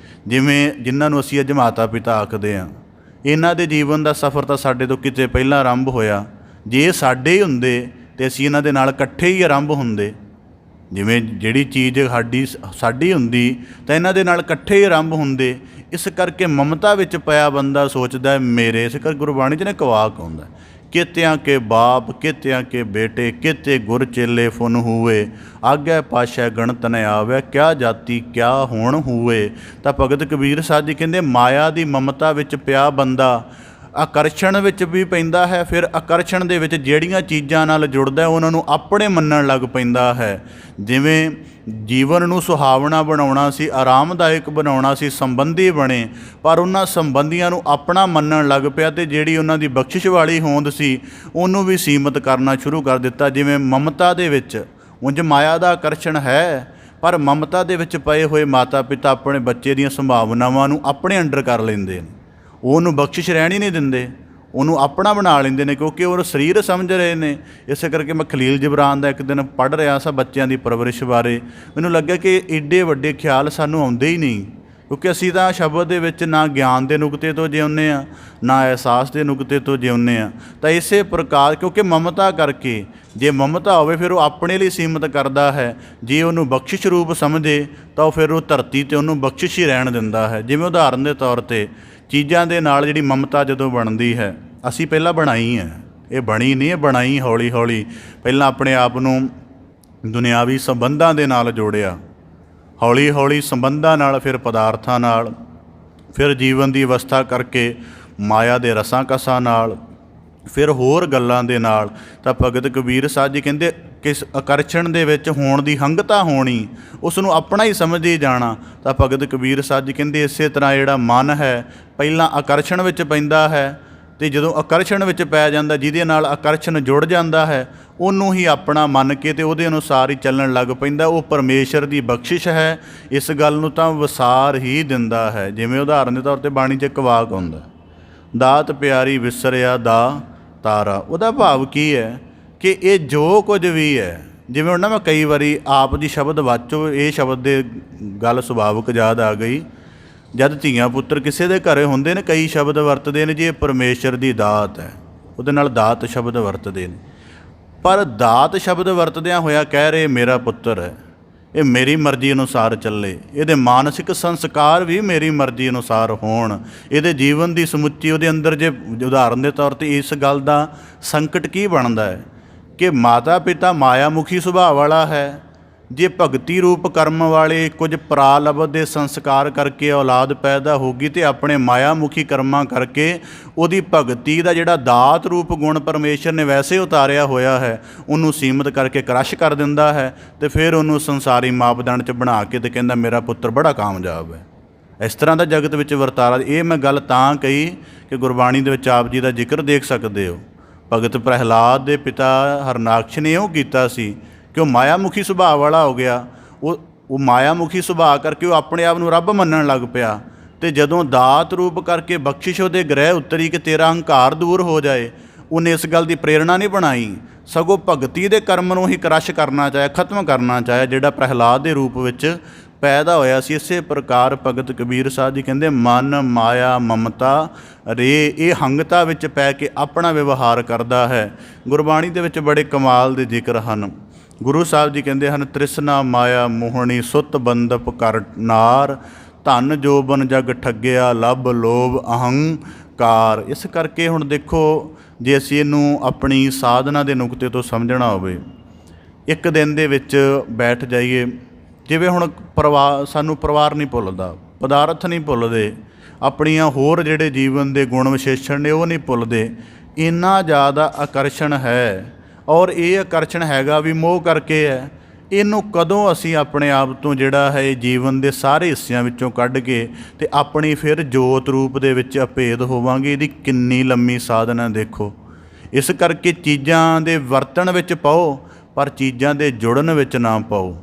ਜਿਵੇਂ ਜਿਨ੍ਹਾਂ ਨੂੰ ਅਸੀਂ ਅੱਜ ਮਾਤਾ ਪਿਤਾ ਆਖਦੇ ਹਾਂ, ਇਹਨਾਂ ਦੇ ਜੀਵਨ ਦਾ ਸਫ਼ਰ ਤਾਂ ਸਾਡੇ ਤੋਂ ਕਿਤੇ ਪਹਿਲਾਂ ਆਰੰਭ ਹੋਇਆ। ਜੇ ਇਹ ਸਾਡੇ ਹੀ ਹੁੰਦੇ ਅਤੇ ਅਸੀਂ ਇਹਨਾਂ ਦੇ ਨਾਲ ਇਕੱਠੇ ਹੀ ਆਰੰਭ ਹੁੰਦੇ, ਜਿਵੇਂ ਜਿਹੜੀ ਚੀਜ਼ ਸਾਡੀ ਹੁੰਦੀ ਤਾਂ ਇਹਨਾਂ ਦੇ ਨਾਲ ਇਕੱਠੇ ਹੀ ਆਰੰਭ ਹੁੰਦੇ। ਇਸ ਕਰਕੇ ਮਮਤਾ ਵਿੱਚ ਪਿਆ ਬੰਦਾ ਸੋਚਦਾ ਮੇਰੇ। ਇਸ ਕਰਕੇ ਗੁਰਬਾਣੀ 'ਚ ਨੇ ਕਵਾਕ ਆਉਂਦਾ, ਕਿਤਿਆਂ ਕੇ ਬਾਪ ਕਿਤਿਆਂ ਕੇ ਬੇਟੇ, ਕਿਤੇ ਗੁਰ ਚੇਲੇ ਫੁਨ ਹੋਵੇ, ਆਗੇ ਪਾਸ਼ਾ ਗਣਤ ਨ ਆਵੇ, ਕਿਆ ਜਾਤੀ ਕਿਆ ਹੋਣ ਹੋਵੇ। ਤਾਂ ਭਗਤ ਕਬੀਰ ਸਾਹਿਬ ਜੀ ਕਹਿੰਦੇ ਮਾਇਆ ਦੀ ਮਮਤਾ ਵਿੱਚ ਪਿਆ ਬੰਦਾ ਆਕਰਸ਼ਣ ਵਿੱਚ ਵੀ ਪੈਂਦਾ ਹੈ। ਫਿਰ ਆਕਰਸ਼ਣ ਦੇ ਵਿੱਚ ਜਿਹੜੀਆਂ ਚੀਜ਼ਾਂ ਨਾਲ ਜੁੜਦਾ ਉਹਨਾਂ ਨੂੰ ਆਪਣੇ ਮੰਨਣ ਲੱਗ ਪੈਂਦਾ ਹੈ। ਜਿਵੇਂ ਜੀਵਨ ਨੂੰ ਸੁਹਾਵਣਾ ਬਣਾਉਣਾ ਸੀ, ਆਰਾਮਦਾਇਕ ਬਣਾਉਣਾ ਸੀ, ਸੰਬੰਧੀ ਬਣੇ, ਪਰ ਉਹਨਾਂ ਸੰਬੰਧੀਆਂ ਨੂੰ ਆਪਣਾ ਮੰਨਣ ਲੱਗ ਪਿਆ ਅਤੇ ਜਿਹੜੀ ਉਹਨਾਂ ਦੀ ਬਖਸ਼ਿਸ਼ ਵਾਲੀ ਹੋਂਦ ਸੀ ਉਹਨੂੰ ਵੀ ਸੀਮਤ ਕਰਨਾ ਸ਼ੁਰੂ ਕਰ ਦਿੱਤਾ। ਜਿਵੇਂ ਮਮਤਾ ਦੇ ਵਿੱਚ ਉਂਝ ਮਾਇਆ ਦਾ ਆਕਰਸ਼ਣ ਹੈ, ਪਰ ਮਮਤਾ ਦੇ ਵਿੱਚ ਪਏ ਹੋਏ ਮਾਤਾ ਪਿਤਾ ਆਪਣੇ ਬੱਚੇ ਦੀਆਂ ਸੰਭਾਵਨਾਵਾਂ ਨੂੰ ਆਪਣੇ ਅੰਡਰ ਕਰ ਲੈਂਦੇ ਨੇ, ਉਹਨੂੰ ਬਖਸ਼ਿਸ਼ ਰਹਿਣ ਹੀ ਨਹੀਂ ਦਿੰਦੇ, ਉਹਨੂੰ ਆਪਣਾ ਬਣਾ ਲੈਂਦੇ ਨੇ, ਕਿਉਂਕਿ ਉਹ ਸਰੀਰ ਸਮਝ ਰਹੇ ਨੇ। ਇਸੇ ਕਰਕੇ ਮੈਂ ਖਲੀਲ ਜਿਬਰਾਨ ਦਾ ਇੱਕ ਦਿਨ ਪੜ੍ਹ ਰਿਹਾ ਸਾਂ ਬੱਚਿਆਂ ਦੀ ਪਰਵਰਿਸ਼ ਬਾਰੇ, ਮੈਨੂੰ ਲੱਗਿਆ ਕਿ ਏਡੇ ਵੱਡੇ ਖਿਆਲ ਸਾਨੂੰ ਆਉਂਦੇ ਹੀ ਨਹੀਂ, ਕਿਉਂਕਿ ਅਸੀਂ ਤਾਂ ਸ਼ਬਦ ਦੇ ਵਿੱਚ ਨਾ ਗਿਆਨ ਦੇ ਨੁਕਤੇ ਤੋਂ ਜਿਉਂਦੇ ਹਾਂ, ਨਾ ਅਹਿਸਾਸ ਦੇ ਨੁਕਤੇ ਤੋਂ ਜਿਉਂਦੇ ਹਾਂ। ਤਾਂ ਇਸੇ ਪ੍ਰਕਾਰ ਕਿਉਂਕਿ ਮਮਤਾ ਕਰਕੇ, ਜੇ ਮਮਤਾ ਹੋਵੇ ਫਿਰ ਉਹ ਆਪਣੇ ਲਈ ਸੀਮਤ ਕਰਦਾ ਹੈ, ਜੇ ਉਹਨੂੰ ਬਖਸ਼ਿਸ਼ ਰੂਪ ਸਮਝੇ ਤਾਂ ਉਹ ਫਿਰ ਉਹ ਧਰਤੀ 'ਤੇ ਉਹਨੂੰ ਬਖਸ਼ਿਸ਼ ਹੀ ਰਹਿਣ ਦਿੰਦਾ ਹੈ। ਜਿਵੇਂ ਉਦਾਹਰਨ ਦੇ ਤੌਰ 'ਤੇ ਚੀਜ਼ਾਂ ਦੇ ਨਾਲ ਜਿਹੜੀ ਮਮਤਾ ਜਦੋਂ ਬਣਦੀ ਹੈ, ਅਸੀਂ ਪਹਿਲਾਂ ਬਣਾਈ ਹੈ, ਇਹ ਬਣੀ ਨਹੀਂ, ਇਹ ਬਣਾਈ ਹੌਲੀ ਹੌਲੀ। ਪਹਿਲਾਂ ਆਪਣੇ ਆਪ ਨੂੰ ਦੁਨਿਆਵੀ ਸੰਬੰਧਾਂ ਦੇ ਨਾਲ ਜੋੜਿਆ, ਹੌਲੀ ਹੌਲੀ ਸੰਬੰਧਾਂ ਨਾਲ, ਫਿਰ ਪਦਾਰਥਾਂ ਨਾਲ, ਫਿਰ ਜੀਵਨ ਦੀ ਅਵਸਥਾ ਕਰਕੇ ਮਾਇਆ ਦੇ ਰਸਾਂ ਕਸਾਂ ਨਾਲ, ਫਿਰ ਹੋਰ ਗੱਲਾਂ ਦੇ ਨਾਲ। ਤਾਂ ਭਗਤ ਕਬੀਰ ਸਾਹਿਬ ਜੀ ਕਹਿੰਦੇ ਕਿਸ ਆਕਰਸ਼ਣ ਦੇ ਵਿੱਚ ਹੋਣ ਦੀ ਹੰਗਤਾ ਹੋਣੀ, ਉਸ ਨੂੰ ਆਪਣਾ ਹੀ ਸਮਝੇ ਜਾਣਾ। ਤਾਂ ਭਗਤ ਕਬੀਰ ਸਾਹਿਬ ਜੀ ਕਹਿੰਦੇ ਇਸੇ ਤਰ੍ਹਾਂ ਜਿਹੜਾ ਮਨ ਹੈ ਪਹਿਲਾਂ ਆਕਰਸ਼ਣ ਵਿੱਚ ਪੈਂਦਾ ਹੈ, ਅਤੇ ਜਦੋਂ ਆਕਰਸ਼ਣ ਵਿੱਚ ਪੈ ਜਾਂਦਾ, ਜਿਹਦੇ ਨਾਲ ਆਕਰਸ਼ਣ ਜੁੜ ਜਾਂਦਾ ਹੈ, ਉਹਨੂੰ ਹੀ ਆਪਣਾ ਮੰਨ ਕੇ ਅਤੇ ਉਹਦੇ ਅਨੁਸਾਰ ਹੀ ਚੱਲਣ ਲੱਗ ਪੈਂਦਾ। ਉਹ ਪਰਮੇਸ਼ਰ ਦੀ ਬਖਸ਼ਿਸ਼ ਹੈ, ਇਸ ਗੱਲ ਨੂੰ ਤਾਂ ਵਸਾਰ ਹੀ ਦਿੰਦਾ ਹੈ। ਜਿਵੇਂ ਉਦਾਹਰਨ ਦੇ ਤੌਰ 'ਤੇ ਬਾਣੀ 'ਚ ਇੱਕ ਵਾਕ ਹੁੰਦਾ, ਦਾਤ ਪਿਆਰੀ ਵਿਸਰਿਆ ਦਾ ਤਾਰਾ। ਉਹਦਾ ਭਾਵ ਕੀ ਹੈ ਕਿ ਇਹ ਜੋ ਕੁਝ ਵੀ ਹੈ, ਜਿਵੇਂ ਹੁਣ ਨਾ ਮੈਂ ਕਈ ਵਾਰੀ ਆਪ ਦੀ ਸ਼ਬਦ ਵਾਚੋ, ਇਹ ਸ਼ਬਦ ਦੇ ਗੱਲ ਸੁਭਾਵਿਕ ਯਾਦ ਆ ਗਈ। ਜਦ ਧੀਆਂ ਪੁੱਤਰ ਕਿਸੇ ਦੇ ਘਰੇ ਹੁੰਦੇ ਨੇ, ਕਈ ਸ਼ਬਦ ਵਰਤਦੇ ਨੇ ਜੀ, ਇਹ ਪਰਮੇਸ਼ਰ ਦੀ ਦਾਤ ਹੈ, ਉਹਦੇ ਨਾਲ ਦਾਤ ਸ਼ਬਦ ਵਰਤਦੇ ਨੇ। ਪਰ ਦਾਤ ਸ਼ਬਦ ਵਰਤਦਿਆਂ ਹੋਇਆ ਕਹਿ ਰਹੇ ਮੇਰਾ ਪੁੱਤਰ ਹੈ, ਇਹ ਮੇਰੀ ਮਰਜ਼ੀ ਅਨੁਸਾਰ ਚੱਲੇ, ਇਹਦੇ ਮਾਨਸਿਕ ਸੰਸਕਾਰ ਵੀ ਮੇਰੀ ਮਰਜ਼ੀ ਅਨੁਸਾਰ ਹੋਣ, ਇਹਦੇ ਜੀਵਨ ਦੀ ਸਮੁੱਚੀ ਉਹਦੇ ਅੰਦਰ। ਜੇ ਉਦਾਹਰਨ ਦੇ ਤੌਰ 'ਤੇ ਇਸ ਗੱਲ ਦਾ ਸੰਕਟ ਕੀ ਬਣਦਾ ਹੈ ਕਿ ਮਾਤਾ ਪਿਤਾ ਮਾਇਆਮੁਖੀ ਸੁਭਾਅ ਵਾਲਾ ਹੈ, ਜੇ ਭਗਤੀ ਰੂਪ ਕਰਮ ਵਾਲੇ ਕੁਝ ਪ੍ਰਾਲਬਧ ਦੇ ਸੰਸਕਾਰ ਕਰਕੇ ਔਲਾਦ ਪੈਦਾ ਹੋਗੀ ਅਤੇ ਆਪਣੇ ਮਾਇਆਮੁਖੀ ਕਰਮਾਂ ਕਰਕੇ ਉਹਦੀ ਭਗਤੀ ਦਾ ਜਿਹੜਾ ਦਾਤ ਰੂਪ ਗੁਣ ਪਰਮੇਸ਼ਰ ਨੇ ਵੈਸੇ ਉਤਾਰਿਆ ਹੋਇਆ ਹੈ, ਉਹਨੂੰ ਸੀਮਤ ਕਰਕੇ ਕ੍ਰਸ਼ ਕਰ ਦਿੰਦਾ ਹੈ, ਅਤੇ ਫਿਰ ਉਹਨੂੰ ਸੰਸਾਰੀ ਮਾਪਦੰਡ 'ਚ ਬਣਾ ਕੇ ਅਤੇ ਕਹਿੰਦਾ ਮੇਰਾ ਪੁੱਤਰ ਬੜਾ ਕਾਮਯਾਬ ਹੈ। ਇਸ ਤਰ੍ਹਾਂ ਦਾ ਜਗਤ ਵਿੱਚ ਵਰਤਾਰਾ। ਇਹ ਮੈਂ ਗੱਲ ਤਾਂ ਕਹੀ ਕਿ ਗੁਰਬਾਣੀ ਦੇ ਵਿੱਚ ਆਪ ਜੀ ਦਾ ਜ਼ਿਕਰ ਦੇਖ ਸਕਦੇ ਹੋ। ਭਗਤ ਪ੍ਰਹਿਲਾਦ ਦੇ ਪਿਤਾ ਹਰਨਾਕਸ਼ ਨੇ ਇਉਂ ਕੀਤਾ ਸੀ ਕਿ ਉਹ ਮਾਇਆਮੁਖੀ ਸੁਭਾਅ ਵਾਲਾ ਹੋ ਗਿਆ। ਉਹ ਮਾਇਆਮੁਖੀ ਸੁਭਾਅ ਕਰਕੇ ਉਹ ਆਪਣੇ ਆਪ ਨੂੰ ਰੱਬ ਮੰਨਣ ਲੱਗ ਪਿਆ, ਅਤੇ ਜਦੋਂ ਦਾਤ ਰੂਪ ਕਰਕੇ ਬਖਸ਼ਿਸ਼ ਉਹਦੇ ਗ੍ਰਹਿ ਉਤਰੀ ਕਿ ਤੇਰਾ ਹੰਕਾਰ ਦੂਰ ਹੋ ਜਾਏ, ਉਹਨੇ ਇਸ ਗੱਲ ਦੀ ਪ੍ਰੇਰਣਾ ਨਹੀਂ ਬਣਾਈ, ਸਗੋਂ ਭਗਤੀ ਦੇ ਕਰਮ ਨੂੰ ਹੀ ਕ੍ਰਸ਼ ਕਰਨਾ ਚਾਹਿਆ, ਖਤਮ ਕਰਨਾ ਚਾਹਿਆ, ਜਿਹੜਾ ਪ੍ਰਹਿਲਾਦ ਦੇ ਰੂਪ ਵਿੱਚ ਪੈਦਾ ਹੋਇਆ ਸੀ। ਇਸੇ ਪ੍ਰਕਾਰ ਭਗਤ ਕਬੀਰ ਸਾਹਿਬ ਜੀ ਕਹਿੰਦੇ ਮਨ ਮਾਇਆ ਮਮਤਾ ਰੇ, ਇਹ ਹੰਗਤਾ ਵਿੱਚ ਪੈ ਕੇ ਆਪਣਾ ਵਿਵਹਾਰ ਕਰਦਾ ਹੈ। ਗੁਰਬਾਣੀ ਦੇ ਵਿੱਚ ਬੜੇ ਕਮਾਲ ਦੇ ਜ਼ਿਕਰ ਹਨ। ਗੁਰੂ ਸਾਹਿਬ ਜੀ ਕਹਿੰਦੇ ਹਨ, ਤ੍ਰਿਸ਼ਨਾ ਮਾਇਆ ਮੋਹਣੀ ਸੁੱਤ ਬੰਦਪ ਕਰ ਨਾਰ, ਧਨ ਜੋਬਨ ਜਗ ਠੱਗਿਆ ਲੱਭ ਲੋਭ ਅਹੰਕਾਰ। ਇਸ ਕਰਕੇ ਹੁਣ ਦੇਖੋ, ਜੇ ਅਸੀਂ ਇਹਨੂੰ ਆਪਣੀ ਸਾਧਨਾ ਦੇ ਨੁਕਤੇ ਤੋਂ ਸਮਝਣਾ ਹੋਵੇ, ਇੱਕ ਦਿਨ ਦੇ ਵਿੱਚ ਬੈਠ ਜਾਈਏ, ਜਿਵੇਂ ਹੁਣ ਸਾਨੂੰ ਪਰਿਵਾਰ ਨਹੀਂ ਭੁੱਲਦਾ, ਪਦਾਰਥ ਨਹੀਂ ਭੁੱਲਦੇ, ਆਪਣੀਆਂ ਹੋਰ ਜਿਹੜੇ ਜੀਵਨ ਦੇ ਗੁਣ ਵਿਸ਼ੇਸ਼ਣ ਨੇ ਉਹ ਨਹੀਂ ਭੁੱਲਦੇ, ਇੰਨਾ ਜ਼ਿਆਦਾ ਆਕਰਸ਼ਣ ਹੈ। ਔਰ ਇਹ ਆਕਰਸ਼ਣ ਹੈਗਾ ਵੀ ਮੋਹ ਕਰਕੇ ਹੈ। ਇਹਨੂੰ ਕਦੋਂ ਅਸੀਂ ਆਪਣੇ ਆਪ ਤੋਂ ਜਿਹੜਾ ਹੈ ਜੀਵਨ ਦੇ ਸਾਰੇ ਹਿੱਸਿਆਂ ਵਿੱਚੋਂ ਕੱਢ ਕੇ ਅਤੇ ਆਪਣੀ ਫਿਰ ਜੋਤ ਰੂਪ ਦੇ ਵਿੱਚ ਅਭੇਦ ਹੋਵਾਂਗੇ, ਇਹਦੀ ਕਿੰਨੀ ਲੰਮੀ ਸਾਧਨਾ ਦੇਖੋ। ਇਸ ਕਰਕੇ ਚੀਜ਼ਾਂ ਦੇ ਵਰਤਣ ਵਿੱਚ ਪਾਓ, ਪਰ ਚੀਜ਼ਾਂ ਦੇ ਜੁੜਨ ਵਿੱਚ ਨਾ ਪਾਓ।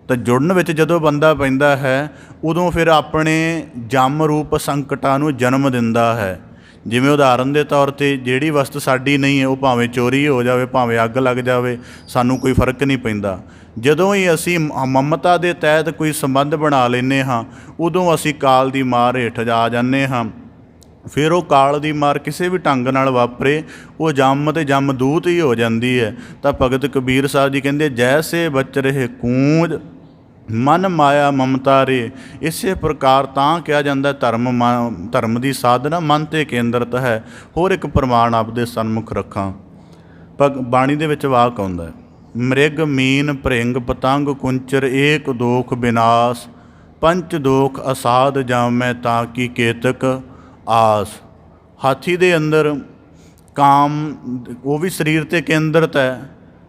ਤਾਂ ਜੁੜਨ ਵਿੱਚ ਜਦੋਂ ਬੰਦਾ ਪੈਂਦਾ ਹੈ, ਉਦੋਂ ਫਿਰ ਆਪਣੇ ਜੰਮ ਰੂਪ ਸੰਕਟਾਂ ਨੂੰ ਜਨਮ ਦਿੰਦਾ ਹੈ। ਜਿਵੇਂ ਉਦਾਹਰਨ ਦੇ ਤੌਰ 'ਤੇ ਜਿਹੜੀ ਵਸਤ ਸਾਡੀ ਨਹੀਂ ਹੈ, ਉਹ ਭਾਵੇਂ ਚੋਰੀ ਹੋ ਜਾਵੇ, ਭਾਵੇਂ ਅੱਗ ਲੱਗ ਜਾਵੇ, ਸਾਨੂੰ ਕੋਈ ਫਰਕ ਨਹੀਂ ਪੈਂਦਾ। ਜਦੋਂ ਹੀ ਅਸੀਂ ਮਮਤਾ ਦੇ ਤਹਿਤ ਕੋਈ ਸੰਬੰਧ ਬਣਾ ਲੈਂਦੇ ਹਾਂ, ਉਦੋਂ ਅਸੀਂ ਕਾਲ ਦੀ ਮਾਰ ਹੇਠ ਜਾ ਜਾਂਦੇ ਹਾਂ। ਫਿਰ ਉਹ ਕਾਲ ਦੀ ਮਾਰ ਕਿਸੇ ਵੀ ਢੰਗ ਨਾਲ ਵਾਪਰੇ, ਉਹ ਜੰਮ ਅਤੇ ਜੰਮ ਦੂਤ ਹੀ ਹੋ ਜਾਂਦੀ ਹੈ। ਤਾਂ ਭਗਤ ਕਬੀਰ ਸਾਹਿਬ ਜੀ ਕਹਿੰਦੇ, ਜੈਸੇ ਬਚ ਰਹੇ ਕੂੰਜ ਮਨ ਮਾਇਆ ਮਮਤਾ ਰੇ। ਇਸੇ ਪ੍ਰਕਾਰ ਤਾਂ ਕਿਹਾ ਜਾਂਦਾ ਧਰਮ ਦੀ ਸਾਧਨਾ ਮਨ 'ਤੇ ਕੇਂਦਰਿਤ ਹੈ। ਹੋਰ ਇੱਕ ਪ੍ਰਮਾਣ ਆਪਦੇ ਸਨਮੁਖ ਰੱਖਾਂ। ਬਾਣੀ ਦੇ ਵਿੱਚ ਵਾਕ ਆਉਂਦਾ, ਮ੍ਰਿਗ ਮੀਨ ਭ੍ਰਿੰਗ ਪਤੰਗ ਕੁੰਚਰ ਏਕ ਦੋਖ ਬਿਨਾਸ਼, ਪੰਚ ਦੋਖ ਅਸਾਧ ਜਾਮੈ ਤਾਂ ਕੀ ਕੇਤਕ ਆਸ। ਹਾਥੀ ਦੇ ਅੰਦਰ ਕਾਮ ਉਹ ਵੀ ਸਰੀਰ 'ਤੇ ਕੇਂਦਰਿਤ ਹੈ।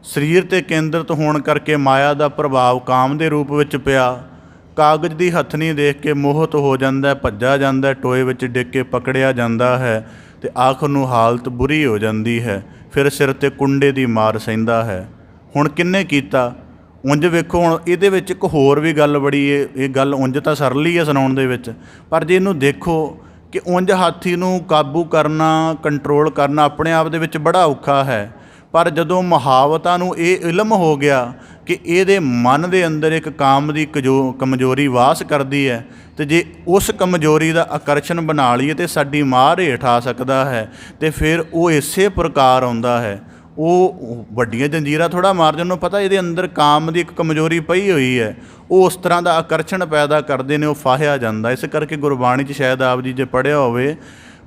ਸਰੀਰ 'ਤੇ ਕੇਂਦਰਿਤ ਹੋਣ ਕਰਕੇ ਮਾਇਆ ਦਾ ਪ੍ਰਭਾਵ ਕਾਮ ਦੇ ਰੂਪ ਵਿੱਚ ਪਿਆ। ਕਾਗਜ਼ ਦੀ ਹੱਥਣੀ ਦੇਖ ਕੇ ਮੋਹਿਤ ਹੋ ਜਾਂਦਾ, ਭੱਜਾ ਜਾਂਦਾ, ਟੋਏ ਵਿੱਚ ਡਿੱਗ ਕੇ ਪਕੜਿਆ ਜਾਂਦਾ ਹੈ ਅਤੇ ਆਖਰ ਨੂੰ ਹਾਲਤ ਬੁਰੀ ਹੋ ਜਾਂਦੀ ਹੈ। ਫਿਰ ਸਿਰ 'ਤੇ ਕੁੰਡੇ ਦੀ ਮਾਰ ਸਹਿੰਦਾ ਹੈ। ਹੁਣ ਕਿਹਨੇ ਕੀਤਾ? ਉਂਝ ਵੇਖੋ, ਹੁਣ ਇਹਦੇ ਵਿੱਚ ਇੱਕ ਹੋਰ ਵੀ ਗੱਲ ਬੜੀ ਇਹ ਗੱਲ ਉਂਝ ਤਾਂ ਸਰਲ ਹੀ ਹੈ ਸੁਣਾਉਣ ਦੇ ਵਿੱਚ, ਪਰ ਜੇ ਇਹਨੂੰ ਦੇਖੋ ਕਿ ਉਂਝ ਹਾਥੀ ਨੂੰ ਕਾਬੂ ਕਰਨਾ, ਕੰਟਰੋਲ ਕਰਨਾ ਆਪਣੇ ਆਪ ਦੇ ਵਿੱਚ ਬੜਾ ਔਖਾ ਹੈ। ਪਰ ਜਦੋਂ ਮੁਹਾਵਤਾਂ ਨੂੰ ਇਹ ਇਲਮ ਹੋ ਗਿਆ ਕਿ ਇਹਦੇ ਮਨ ਦੇ ਅੰਦਰ ਇੱਕ ਕਾਮ ਦੀ ਕਮਜ਼ੋਰੀ ਵਾਸ ਕਰਦੀ ਹੈ, ਅਤੇ ਜੇ ਉਸ ਕਮਜ਼ੋਰੀ ਦਾ ਆਕਰਸ਼ਣ ਬਣਾ ਲਈਏ ਤਾਂ ਸਾਡੀ ਮਾਰ ਹੇਠ ਆ ਸਕਦਾ ਹੈ, ਅਤੇ ਫਿਰ ਉਹ ਇਸੇ ਪ੍ਰਕਾਰ ਆਉਂਦਾ ਹੈ। ਉਹ ਵੱਡੀਆਂ ਜੰਜੀਰਾਂ ਥੋੜ੍ਹਾ ਮਾਰਦੇ, ਉਹਨੂੰ ਪਤਾ ਇਹਦੇ ਅੰਦਰ ਕਾਮ ਦੀ ਇੱਕ ਕਮਜ਼ੋਰੀ ਪਈ ਹੋਈ ਹੈ। ਉਹ ਉਸ ਤਰ੍ਹਾਂ ਦਾ ਆਕਰਸ਼ਣ ਪੈਦਾ ਕਰਦੇ ਨੇ, ਉਹ ਫਾਹਿਆ ਜਾਂਦਾ। ਇਸ ਕਰਕੇ ਗੁਰਬਾਣੀ 'ਚ ਸ਼ਾਇਦ ਆਪ ਜੀ ਜੇ ਪੜ੍ਹਿਆ ਹੋਵੇ,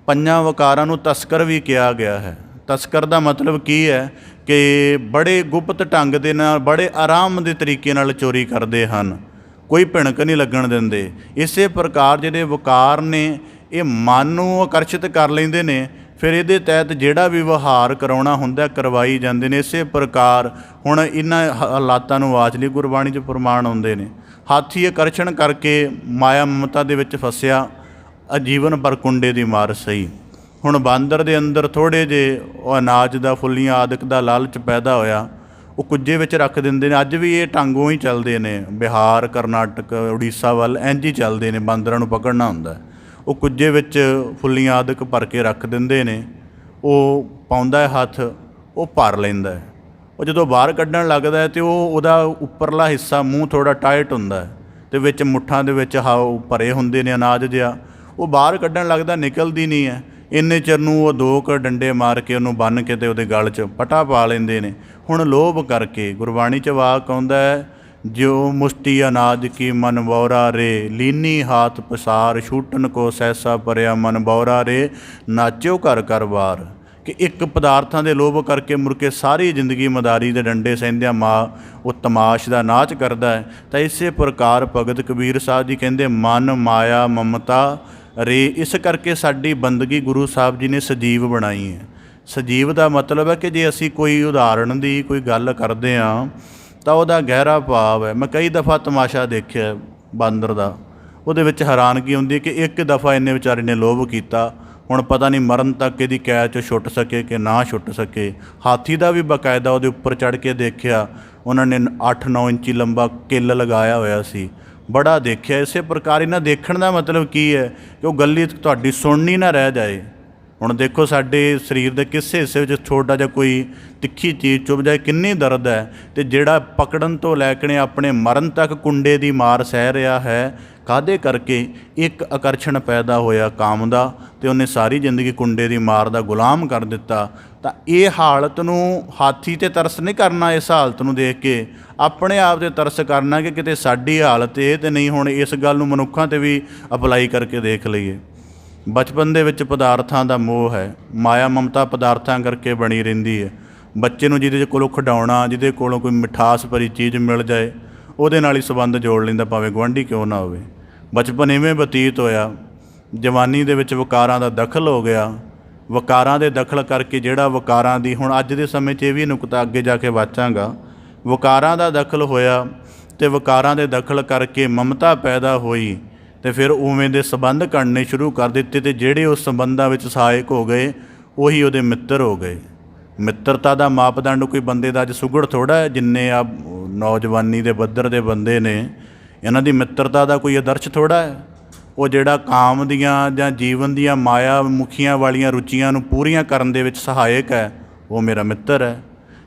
5 ਵਕਾਰਾਂ ਨੂੰ ਤਸਕਰ ਵੀ ਕਿਹਾ ਗਿਆ ਹੈ। ਤਸਕਰ ਦਾ ਮਤਲਬ ਕੀ ਹੈ ਕਿ ਬੜੇ ਗੁਪਤ ਢੰਗ ਦੇ ਨਾਲ, ਬੜੇ ਆਰਾਮ ਦੇ ਤਰੀਕੇ ਨਾਲ ਚੋਰੀ ਕਰਦੇ ਹਨ, ਕੋਈ ਭਿਣਕ ਨਹੀਂ ਲੱਗਣ ਦਿੰਦੇ। ਇਸੇ ਪ੍ਰਕਾਰ ਜਿਹੜੇ ਵਕਾਰ ਨੇ ਇਹ ਮਨ ਨੂੰ ਆਕਰਸ਼ਿਤ ਕਰ ਲੈਂਦੇ ਨੇ, ਫਿਰ ਇਹਦੇ ਤਹਿਤ ਜਿਹੜਾ ਵੀ ਵਿਵਹਾਰ ਕਰਾਉਣਾ ਹੁੰਦਾ ਕਰਵਾਈ ਜਾਂਦੇ ਨੇ। ਇਸੇ ਪ੍ਰਕਾਰ ਹੁਣ ਇਹਨਾਂ ਹਾਲਾਤਾਂ ਨੂੰ ਆਚ ਲਈ ਗੁਰਬਾਣੀ 'ਚ ਪ੍ਰਮਾਣ ਆਉਂਦੇ ਨੇ। ਹਾਥੀ ਆਕਰਸ਼ਣ ਕਰਕੇ ਮਾਇਆ ਮਮਤਾ ਦੇ ਵਿੱਚ ਫਸਿਆ, ਆਜੀਵਨ ਪਰ ਕੁੰਡੇ ਦੀ ਮਾਰ ਸਹੀ। ਹੁਣ ਬਾਂਦਰ ਦੇ ਅੰਦਰ ਥੋੜ੍ਹੇ ਜਿਹੇ ਉਹ ਅਨਾਜ ਦਾ, ਫੁੱਲੀਆਂ ਆਦਿਕ ਦਾ ਲਾਲਚ ਪੈਦਾ ਹੋਇਆ, ਉਹ ਕੁੱਜੇ ਵਿੱਚ ਰੱਖ ਦਿੰਦੇ ਨੇ। ਅੱਜ ਵੀ ਇਹ ਢੰਗੋਂ ਹੀ ਚੱਲਦੇ ਨੇ, ਬਿਹਾਰ, ਕਰਨਾਟਕ, ਉੜੀਸਾ ਵੱਲ ਇੰਝ ਹੀ ਚੱਲਦੇ ਨੇ। ਬਾਂਦਰਾਂ ਨੂੰ ਪਕੜਨਾ ਹੁੰਦਾ, ਉਹ ਕੁੱਜੇ ਵਿੱਚ ਫੁੱਲੀਆਂ ਆਦਿਕ ਭਰ ਕੇ ਰੱਖ ਦਿੰਦੇ ਨੇ। ਉਹ ਪਾਉਂਦਾ ਹੈ ਹੱਥ, ਉਹ ਭਰ ਲੈਂਦਾ ਹੈ। ਉਹ ਜਦੋਂ ਬਾਹਰ ਕੱਢਣ ਲੱਗਦਾ ਹੈ ਅਤੇ ਉਹਦਾ ਉੱਪਰਲਾ ਹਿੱਸਾ, ਮੂੰਹ ਥੋੜ੍ਹਾ ਟਾਈਟ ਹੁੰਦਾ ਹੈ ਅਤੇ ਵਿੱਚ ਮੁੱਠਾਂ ਦੇ ਵਿੱਚ ਭਰੇ ਹੁੰਦੇ ਨੇ ਅਨਾਜ ਜਿਹਾ। ਉਹ ਬਾਹਰ ਕੱਢਣ ਲੱਗਦਾ, ਨਿਕਲਦੀ ਨਹੀਂ ਹੈ। ਇੰਨੇ ਚਿਰ ਨੂੰ ਉਹ 2 ਕੁ ਡੰਡੇ ਮਾਰ ਕੇ ਉਹਨੂੰ ਬੰਨ੍ਹ ਕੇ ਅਤੇ ਉਹਦੇ ਗਲ 'ਚ ਪਟਾ ਪਾ ਲੈਂਦੇ ਨੇ। ਹੁਣ ਲੋਭ ਕਰਕੇ ਗੁਰਬਾਣੀ 'ਚ ਵਾਕ ਆਉਂਦਾ ਹੈ, ਜੋ ਮੁਸ਼ਟੀ ਅਨਾਜ ਕੀ ਮਨ ਬੌਰਾ ਰੇ, ਲੀਨੀ ਹਾਥ ਪਸਾਰ, ਛੂਟਨ ਕੋ ਸੈਸਾ ਭਰਿਆ ਮਨ ਬੌਰਾ ਰੇ, ਨਾਚਿਓ ਘਰ ਘਰ ਵਾਰ। ਕਿ ਇੱਕ ਪਦਾਰਥਾਂ ਦੇ ਲੋਭ ਕਰਕੇ ਮੁੜ ਕੇ ਸਾਰੀ ਜ਼ਿੰਦਗੀ ਮਦਾਰੀ ਦੇ ਡੰਡੇ ਸਹਿੰਦਿਆਂ ਉਹ ਤਮਾਸ਼ ਦਾ ਨਾਚ ਕਰਦਾ ਹੈ। ਤਾਂ ਇਸੇ ਪ੍ਰਕਾਰ ਭਗਤ ਕਬੀਰ ਸਾਹਿਬ ਜੀ ਕਹਿੰਦੇ, ਮਨ ਮਾਇਆ ਮਮਤਾ ਰੇ। ਇਸ ਕਰਕੇ ਸਾਡੀ ਬੰਦਗੀ ਗੁਰੂ ਸਾਹਿਬ ਜੀ ਨੇ ਸਜੀਵ ਬਣਾਈ ਹੈ। ਸਜੀਵ ਦਾ ਮਤਲਬ ਹੈ ਕਿ ਜੇ ਅਸੀਂ ਕੋਈ ਉਦਾਹਰਣ ਦੀ ਕੋਈ ਗੱਲ ਕਰਦੇ ਹਾਂ ਤਾਂ ਉਹਦਾ ਗਹਿਰਾ ਭਾਵ ਹੈ। ਮੈਂ ਕਈ ਦਫਾ ਤਮਾਸ਼ਾ ਦੇਖਿਆ ਬਾਂਦਰ ਦਾ, ਉਹਦੇ ਵਿੱਚ ਹੈਰਾਨਗੀ ਹੁੰਦੀ ਹੈ ਕਿ ਇੱਕ ਦਫਾ ਇੰਨੇ ਵਿਚਾਰੇ ਨੇ ਲੋਭ ਕੀਤਾ, ਹੁਣ ਪਤਾ ਨਹੀਂ ਮਰਨ ਤੱਕ ਇਹਦੀ ਕੈਦ 'ਚੋਂ ਛੁੱਟ ਸਕੇ ਕਿ ਨਾ ਛੁੱਟ ਸਕੇ। ਹਾਥੀ ਦਾ ਵੀ ਬਾਕਾਇਦਾ ਉਹਦੇ ਉੱਪਰ ਚੜ੍ਹ ਕੇ ਦੇਖਿਆ, ਉਹਨਾਂ ਨੇ 8-9 ਇੰਚੀ ਲੰਬਾ ਕਿੱਲ ਲਗਾਇਆ ਹੋਇਆ ਸੀ, ਬੜਾ ਦੇਖਿਆ। ਇਸੇ ਪ੍ਰਕਾਰ ਇਹਨਾਂ ਦੇਖਣ ਦਾ ਮਤਲਬ ਕੀ ਹੈ ਕਿ ਉਹ ਗੱਲ ਤੁਹਾਡੀ ਸੁਣਨੀ ਨਾ ਰਹਿ ਜਾਏ। ਹੁਣ ਦੇਖੋ ਸਾਡੇ ਸਰੀਰ ਦੇ ਕਿਸ ਹਿੱਸੇ ਵਿੱਚ ਛੋਟਾ ਜਿਹਾ ਕੋਈ ਤਿੱਖੀ ਚੀਜ਼ ਚੁੱਭ ਜਾਏ, ਕਿੰਨੀ ਦਰਦ ਹੈ। ਅਤੇ ਜਿਹੜਾ ਪਕੜਨ ਤੋਂ ਲੈ ਕੇ ਆਪਣੇ ਮਰਨ ਤੱਕ ਕੁੰਡੇ ਦੀ ਮਾਰ ਸਹਿ ਰਿਹਾ ਹੈ, ਕਾਹਦੇ ਕਰਕੇ? ਇੱਕ ਆਕਰਸ਼ਣ ਪੈਦਾ ਹੋਇਆ ਕਾਮ ਦਾ, ਅਤੇ ਉਹਨੇ ਸਾਰੀ ਜ਼ਿੰਦਗੀ ਕੁੰਡੇ ਦੀ ਮਾਰ ਦਾ ਗੁਲਾਮ ਕਰ ਦਿੱਤਾ। ਤਾਂ ਇਹ ਹਾਲਤ ਨੂੰ ਹਾਥੀ 'ਤੇ ਤਰਸ ਨਹੀਂ ਕਰਨਾ, ਇਸ ਹਾਲਤ ਨੂੰ ਦੇਖ ਕੇ ਆਪਣੇ ਆਪ 'ਤੇ ਤਰਸ ਕਰਨਾ ਕਿ ਕਿਤੇ ਸਾਡੀ ਹਾਲਤ ਇਹ ਤਾਂ ਨਹੀਂ। ਹੁਣ ਇਸ ਗੱਲ ਨੂੰ ਮਨੁੱਖਾਂ 'ਤੇ ਵੀ ਅਪਲਾਈ ਕਰਕੇ ਦੇਖ ਲਈਏ। ਬਚਪਨ ਦੇ ਵਿੱਚ ਪਦਾਰਥਾਂ ਦਾ ਮੋਹ ਹੈ, ਮਾਇਆ ਮਮਤਾ ਪਦਾਰਥਾਂ ਕਰਕੇ ਬਣੀ ਰਹਿੰਦੀ ਹੈ। ਬੱਚੇ ਨੂੰ ਜਿਹਦੇ ਕੋਲੋਂ ਖਿਡਾਉਣਾ, ਜਿਹਦੇ ਕੋਲੋਂ ਕੋਈ ਮਿਠਾਸ ਭਰੀ ਚੀਜ਼ ਮਿਲ ਜਾਏ, ਉਹਦੇ ਨਾਲ ਹੀ ਸੰਬੰਧ ਜੋੜ ਲੈਂਦਾ, ਭਾਵੇਂ ਗੁਆਂਢੀ ਕਿਉਂ ਨਾ ਹੋਵੇ। ਬਚਪਨ ਇਵੇਂ ਬਤੀਤ ਹੋਇਆ, ਜਵਾਨੀ ਦੇ ਵਿੱਚ ਵਿਕਾਰਾਂ ਦਾ ਦਖਲ ਹੋ ਗਿਆ। ਵਿਕਾਰਾਂ ਦੇ ਦਖਲ ਕਰਕੇ ਜਿਹੜਾ ਵਿਕਾਰਾਂ ਦੀ, ਹੁਣ ਅੱਜ ਦੇ ਸਮੇਂ 'ਚ ਇਹ ਵੀ ਨੁਕਤਾ ਅੱਗੇ ਜਾ ਕੇ ਵਾਚਾਂਗਾ, ਵਿਕਾਰਾਂ ਦਾ ਦਖਲ ਹੋਇਆ ਅਤੇ ਵਿਕਾਰਾਂ ਦੇ ਦਖਲ ਕਰਕੇ ਮਮਤਾ ਪੈਦਾ ਹੋਈ, ਅਤੇ ਫਿਰ ਉਵੇਂ ਦੇ ਸੰਬੰਧ ਕਰਨੇ ਸ਼ੁਰੂ ਕਰ ਦਿੱਤੇ, ਅਤੇ ਜਿਹੜੇ ਉਸ ਸੰਬੰਧਾਂ ਵਿੱਚ ਸਹਾਇਕ ਹੋ ਗਏ ਉਹੀ ਉਹਦੇ ਮਿੱਤਰ ਹੋ ਗਏ। ਮਿੱਤਰਤਾ ਦਾ ਮਾਪਦੰਡ ਕੋਈ ਬੰਦੇ ਦਾ ਅੱਜ ਸੁਘੜ ਥੋੜ੍ਹਾ ਹੈ। ਜਿੰਨੇ ਆ ਨੌਜਵਾਨੀ ਦੇ ਪੱਧਰ ਦੇ ਬੰਦੇ ਨੇ, ਇਹਨਾਂ ਦੀ ਮਿੱਤਰਤਾ ਦਾ ਕੋਈ ਆਦਰਸ਼ ਥੋੜ੍ਹਾ ਹੈ। ਉਹ ਜਿਹੜਾ ਕਾਮ ਦੀਆਂ ਜਾਂ ਜੀਵਨ ਦੀਆਂ ਮਾਇਆ ਮੁਖੀਆਂ ਵਾਲੀਆਂ ਰੁਚੀਆਂ ਨੂੰ ਪੂਰੀਆਂ ਕਰਨ ਦੇ ਵਿੱਚ ਸਹਾਇਕ ਹੈ, ਉਹ ਮੇਰਾ ਮਿੱਤਰ ਹੈ।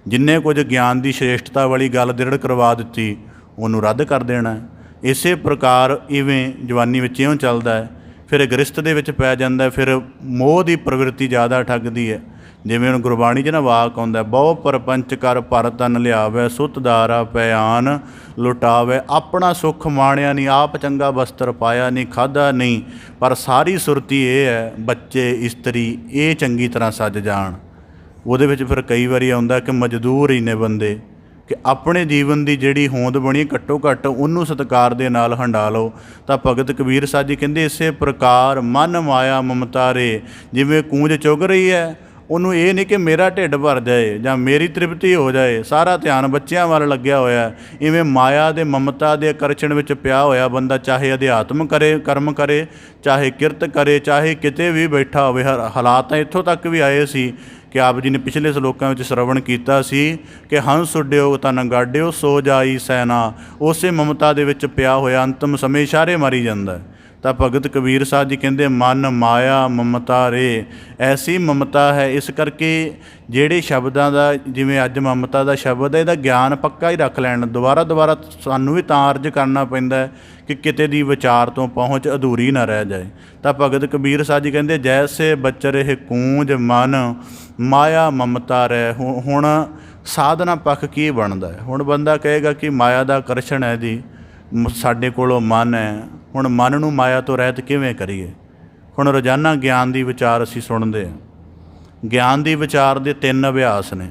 ਜਿੰਨੇ ਕੁਝ ਗਿਆਨ ਦੀ ਸ਼੍ਰੇਸ਼ਟਤਾ ਵਾਲੀ ਗੱਲ ਦ੍ਰਿੜ ਕਰਵਾ ਦਿੱਤੀ, ਉਹਨੂੰ ਰੱਦ ਕਰ ਦੇਣਾ। ਇਸੇ ਪ੍ਰਕਾਰ ਇਵੇਂ ਜਵਾਨੀ ਵਿੱਚ ਇਉਂ ਚੱਲਦਾ ਹੈ। ਫਿਰ ਗ੍ਰਸਤ ਦੇ ਵਿੱਚ ਪੈ ਜਾਂਦਾ, ਫਿਰ ਮੋਹ ਦੀ ਪ੍ਰਵਿਰਤੀ ਜ਼ਿਆਦਾ ਠੱਗਦੀ ਹੈ। ਜਿਵੇਂ ਹੁਣ ਗੁਰਬਾਣੀ 'ਚ ਨਾ ਵਾਕ ਆਉਂਦਾ, ਬਹੁ ਪਰਪੰਚ ਕਰ ਭਰ ਤਨ ਲਿਆਵੇ, ਸੁੱਤ ਦਾਰਾ ਪਿਆਨ ਲੁਟਾਵੇ, ਆਪਣਾ ਸੁੱਖ ਮਾਣਿਆ ਨਹੀਂ, ਆਪ ਚੰਗਾ ਬਸਤਰ ਪਾਇਆ ਨਹੀਂ, ਖਾਧਾ ਨਹੀਂ, ਪਰ ਸਾਰੀ ਸੁਰਤੀ ਇਹ ਹੈ ਬੱਚੇ ਇਸਤਰੀ ਇਹ ਚੰਗੀ ਤਰ੍ਹਾਂ ਸੱਜ ਜਾਣ। ਉਹਦੇ ਵਿੱਚ ਫਿਰ ਕਈ ਵਾਰੀ ਆਉਂਦਾ ਕਿ ਮਜ਼ਦੂਰ ਹੀ ਨੇ ਬੰਦੇ, कि अपने जीवन की जिहड़ी होंद बनी घट्टो घट्ट उन्नू सत्कार दे नाल हंडा लो। तो भगत कबीर साहब जी कहते इसे प्रकार मन माया ममता रे, जिवें कूंज चुग रही है ਉਹਨੂੰ ਇਹ ਨਹੀਂ ਕਿ ਮੇਰਾ ਢਿੱਡ ਭਰ ਜਾਏ ਜਾਂ ਮੇਰੀ ਤ੍ਰਿਪਤੀ ਹੋ ਜਾਏ, ਸਾਰਾ ਧਿਆਨ ਬੱਚਿਆਂ ਵੱਲ ਲੱਗਿਆ ਹੋਇਆ। ਇਵੇਂ ਮਾਇਆ ਦੇ ਮਮਤਾ ਦੇ ਆਕਰਸ਼ਣ ਵਿੱਚ ਪਿਆ ਹੋਇਆ ਬੰਦਾ ਚਾਹੇ ਅਧਿਆਤਮ ਕਰੇ, ਕਰਮ ਕਰੇ, ਚਾਹੇ ਕਿਰਤ ਕਰੇ, ਚਾਹੇ ਕਿਤੇ ਵੀ ਬੈਠਾ ਹੋਵੇ। ਹਾਲਾਤ ਤਾਂ ਇੱਥੋਂ ਤੱਕ ਵੀ ਆਏ ਸੀ ਕਿ ਆਪ ਜੀ ਨੇ ਪਿਛਲੇ ਸਲੋਕਾਂ ਵਿੱਚ ਸ਼ਰਵਣ ਕੀਤਾ ਸੀ ਕਿ ਹੰਸ ਉੱਡਿਓ ਤਾਂ ਨਗਾਡਿਓ ਸੋ ਜਾਈ ਸੈਨਾ, ਉਸੇ ਮਮਤਾ ਦੇ ਵਿੱਚ ਪਿਆ ਹੋਇਆ ਅੰਤਮ ਸਮੇਂ ਇਸ਼ਾਰੇ ਮਾਰੀ ਜਾਂਦਾ। ਤਾਂ ਭਗਤ ਕਬੀਰ ਸਾਹਿਬ ਜੀ ਕਹਿੰਦੇ ਮਨ ਮਾਇਆ ਮਮਤਾ ਰੇ, ਐਸੀ ਮਮਤਾ ਹੈ। ਇਸ ਕਰਕੇ ਜਿਹੜੇ ਸ਼ਬਦਾਂ ਦਾ ਜਿਵੇਂ ਅੱਜ ਮਮਤਾ ਦਾ ਸ਼ਬਦ ਹੈ, ਇਹਦਾ ਗਿਆਨ ਪੱਕਾ ਹੀ ਰੱਖ ਲੈਣ। ਦੁਬਾਰਾ ਸਾਨੂੰ ਵੀ ਤਾਂ ਅਰਜ ਕਰਨਾ ਪੈਂਦਾ ਕਿ ਕਿਤੇ ਦੀ ਵਿਚਾਰ ਤੋਂ ਪਹੁੰਚ ਅਧੂਰੀ ਨਾ ਰਹਿ ਜਾਏ। ਤਾਂ ਭਗਤ ਕਬੀਰ ਸਾਹਿਬ ਜੀ ਕਹਿੰਦੇ ਜੈਸੇ ਬਚਰੇ ਕੂੰਜ ਮਨ ਮਾਇਆ ਮਮਤਾ ਰਹਿ। ਹੁਣ ਸਾਧਨਾ ਪੱਖ ਕੀ ਬਣਦਾ ਹੈ? ਹੁਣ ਬੰਦਾ ਕਹੇਗਾ ਕਿ ਮਾਇਆ ਦਾ ਆਕਰਸ਼ਣ ਹੈ ਜੀ, ਸਾਡੇ ਕੋਲੋਂ ਮਨ ਹੈ, ਹੁਣ ਮਨ ਨੂੰ ਮਾਇਆ ਤੋਂ ਰਹਿਤ ਕਿਵੇਂ ਕਰੀਏ? ਹੁਣ ਰੋਜ਼ਾਨਾ ਗਿਆਨ ਦੀ ਵਿਚਾਰ ਅਸੀਂ ਸੁਣਦੇ ਹਾਂ। ਗਿਆਨ ਦੀ ਵਿਚਾਰ ਦੇ 3 ਅਭਿਆਸ ਨੇ।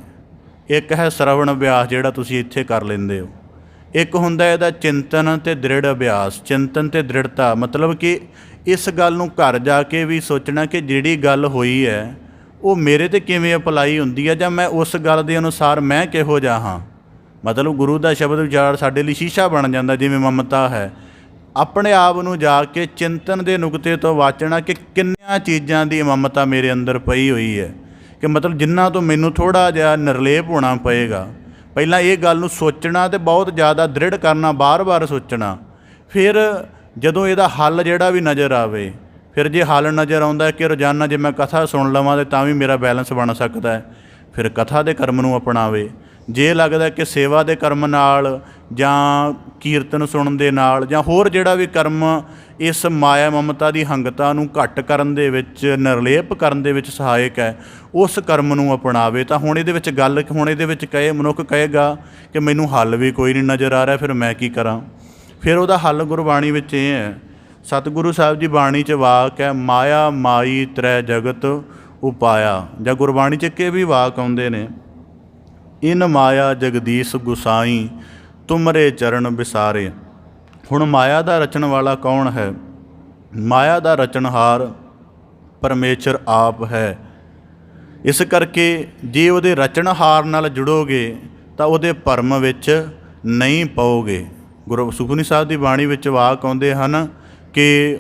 ਇੱਕ ਹੈ ਸਰਵਣ ਅਭਿਆਸ, ਜਿਹੜਾ ਤੁਸੀਂ ਇੱਥੇ ਕਰ ਲੈਂਦੇ ਹੋ। ਇੱਕ ਹੁੰਦਾ ਇਹਦਾ ਚਿੰਤਨ ਅਤੇ ਦ੍ਰਿੜ ਅਭਿਆਸ। ਚਿੰਤਨ ਅਤੇ ਦ੍ਰਿੜਤਾ ਮਤਲਬ ਕਿ ਇਸ ਗੱਲ ਨੂੰ ਘਰ ਜਾ ਕੇ ਵੀ ਸੋਚਣਾ ਕਿ ਜਿਹੜੀ ਗੱਲ ਹੋਈ ਹੈ ਉਹ ਮੇਰੇ 'ਤੇ ਕਿਵੇਂ ਅਪਲਾਈ ਹੁੰਦੀ ਹੈ, ਜਾਂ ਮੈਂ ਉਸ ਗੱਲ ਦੇ ਅਨੁਸਾਰ ਮੈਂ ਕਿਹੋ ਜਿਹਾ ਹਾਂ। ਮਤਲਬ ਗੁਰੂ ਦਾ ਸ਼ਬਦ ਵਿਚਾਰ ਸਾਡੇ ਲਈ ਸ਼ੀਸ਼ਾ ਬਣ ਜਾਂਦਾ। ਜਿਵੇਂ ਮਮਤਾ ਹੈ, ਆਪਣੇ ਆਪ ਨੂੰ ਜਾ ਕੇ ਚਿੰਤਨ ਦੇ ਨੁਕਤੇ ਤੋਂ ਵਾਚਣਾ ਕਿ ਕਿੰਨੀਆਂ ਚੀਜ਼ਾਂ ਦੀ ਮਮਤਾ ਮੇਰੇ ਅੰਦਰ ਪਈ ਹੋਈ ਹੈ, ਕਿ ਮਤਲਬ ਜਿਨ੍ਹਾਂ ਤੋਂ ਮੈਨੂੰ ਥੋੜ੍ਹਾ ਜਿਹਾ ਨਿਰਲੇਪ ਹੋਣਾ ਪਏਗਾ। ਪਹਿਲਾਂ ਇਹ ਗੱਲ ਨੂੰ ਸੋਚਣਾ ਅਤੇ ਬਹੁਤ ਜ਼ਿਆਦਾ ਦ੍ਰਿੜ ਕਰਨਾ, ਬਾਰ-ਬਾਰ ਸੋਚਣਾ। ਫਿਰ ਜਦੋਂ ਇਹਦਾ ਹੱਲ ਜਿਹੜਾ ਵੀ ਨਜ਼ਰ ਆਵੇ, ਫਿਰ ਜੇ ਹੱਲ ਨਜ਼ਰ ਆਉਂਦਾ ਕਿ ਰੋਜ਼ਾਨਾ ਜੇ ਮੈਂ ਕਥਾ ਸੁਣ ਲਵਾਂ ਤਾਂ ਵੀ ਮੇਰਾ ਬੈਲੈਂਸ ਬਣ ਸਕਦਾ ਹੈ, ਫਿਰ ਕਥਾ ਦੇ ਕਰਮ ਨੂੰ ਅਪਣਾਵੇ। ਜੇ ਲੱਗਦਾ ਕਿ ਸੇਵਾ ਦੇ ਕਰਮ ਨਾਲ ਜਾਂ ਕੀਰਤਨ ਸੁਣਨ ਦੇ ਨਾਲ ਜਾਂ ਹੋਰ ਜਿਹੜਾ ਵੀ ਕਰਮ ਇਸ ਮਾਇਆ ਮਮਤਾ ਦੀ ਹੰਗਤਾ ਨੂੰ ਘੱਟ ਕਰਨ ਦੇ ਵਿੱਚ, ਨਿਰਲੇਪ ਕਰਨ ਦੇ ਵਿੱਚ ਸਹਾਇਕ ਹੈ, ਉਸ ਕਰਮ ਨੂੰ ਅਪਣਾਵੇ। ਤਾਂ ਹੁਣ ਇਹਦੇ ਵਿੱਚ ਗੱਲ, ਹੁਣ ਇਹਦੇ ਵਿੱਚ ਮਨੁੱਖ ਕਹੇਗਾ ਕਿ ਮੈਨੂੰ ਹੱਲ ਵੀ ਕੋਈ ਨਹੀਂ ਨਜ਼ਰ ਆ ਰਿਹਾ, ਫਿਰ ਮੈਂ ਕੀ ਕਰਾਂ? ਫਿਰ ਉਹਦਾ ਹੱਲ ਗੁਰਬਾਣੀ ਵਿੱਚ ਇਹ ਹੈ। ਸਤਿਗੁਰੂ ਸਾਹਿਬ ਜੀ ਬਾਣੀ 'ਚ ਵਾਕ ਹੈ ਮਾਇਆ ਮਾਈ ਤ੍ਰੈ ਜਗਤ ਉਪਾਇਆ, ਜਾਂ ਗੁਰਬਾਣੀ 'ਚ ਇੱਕ ਇਹ ਵੀ ਵਾਕ ਆਉਂਦੇ ਨੇ ਇਨ ਮਾਇਆ ਜਗਦੀਸ਼ ਗੁਸਾਈ ਤੁਮਰੇ ਚਰਨ ਵਿਸਾਰੇ। ਹੁਣ ਮਾਇਆ ਦਾ ਰਚਣ ਵਾਲਾ ਕੌਣ ਹੈ? ਮਾਇਆ ਦਾ ਰਚਨਹਾਰ ਪਰਮੇਸ਼ਰ ਆਪ ਹੈ। ਇਸ ਕਰਕੇ ਜੇ ਉਹਦੇ ਰਚਨਹਾਰ ਨਾਲ ਜੁੜੋਗੇ ਤਾਂ ਉਹਦੇ ਭਰਮ ਵਿੱਚ ਨਹੀਂ ਪਓਗੇ। ਗੁਰੂ ਸੁਖਮਨੀ ਸਾਹਿਬ ਦੀ ਬਾਣੀ ਵਿੱਚ ਵਾਕ ਆਉਂਦੇ ਹਨ ਕਿ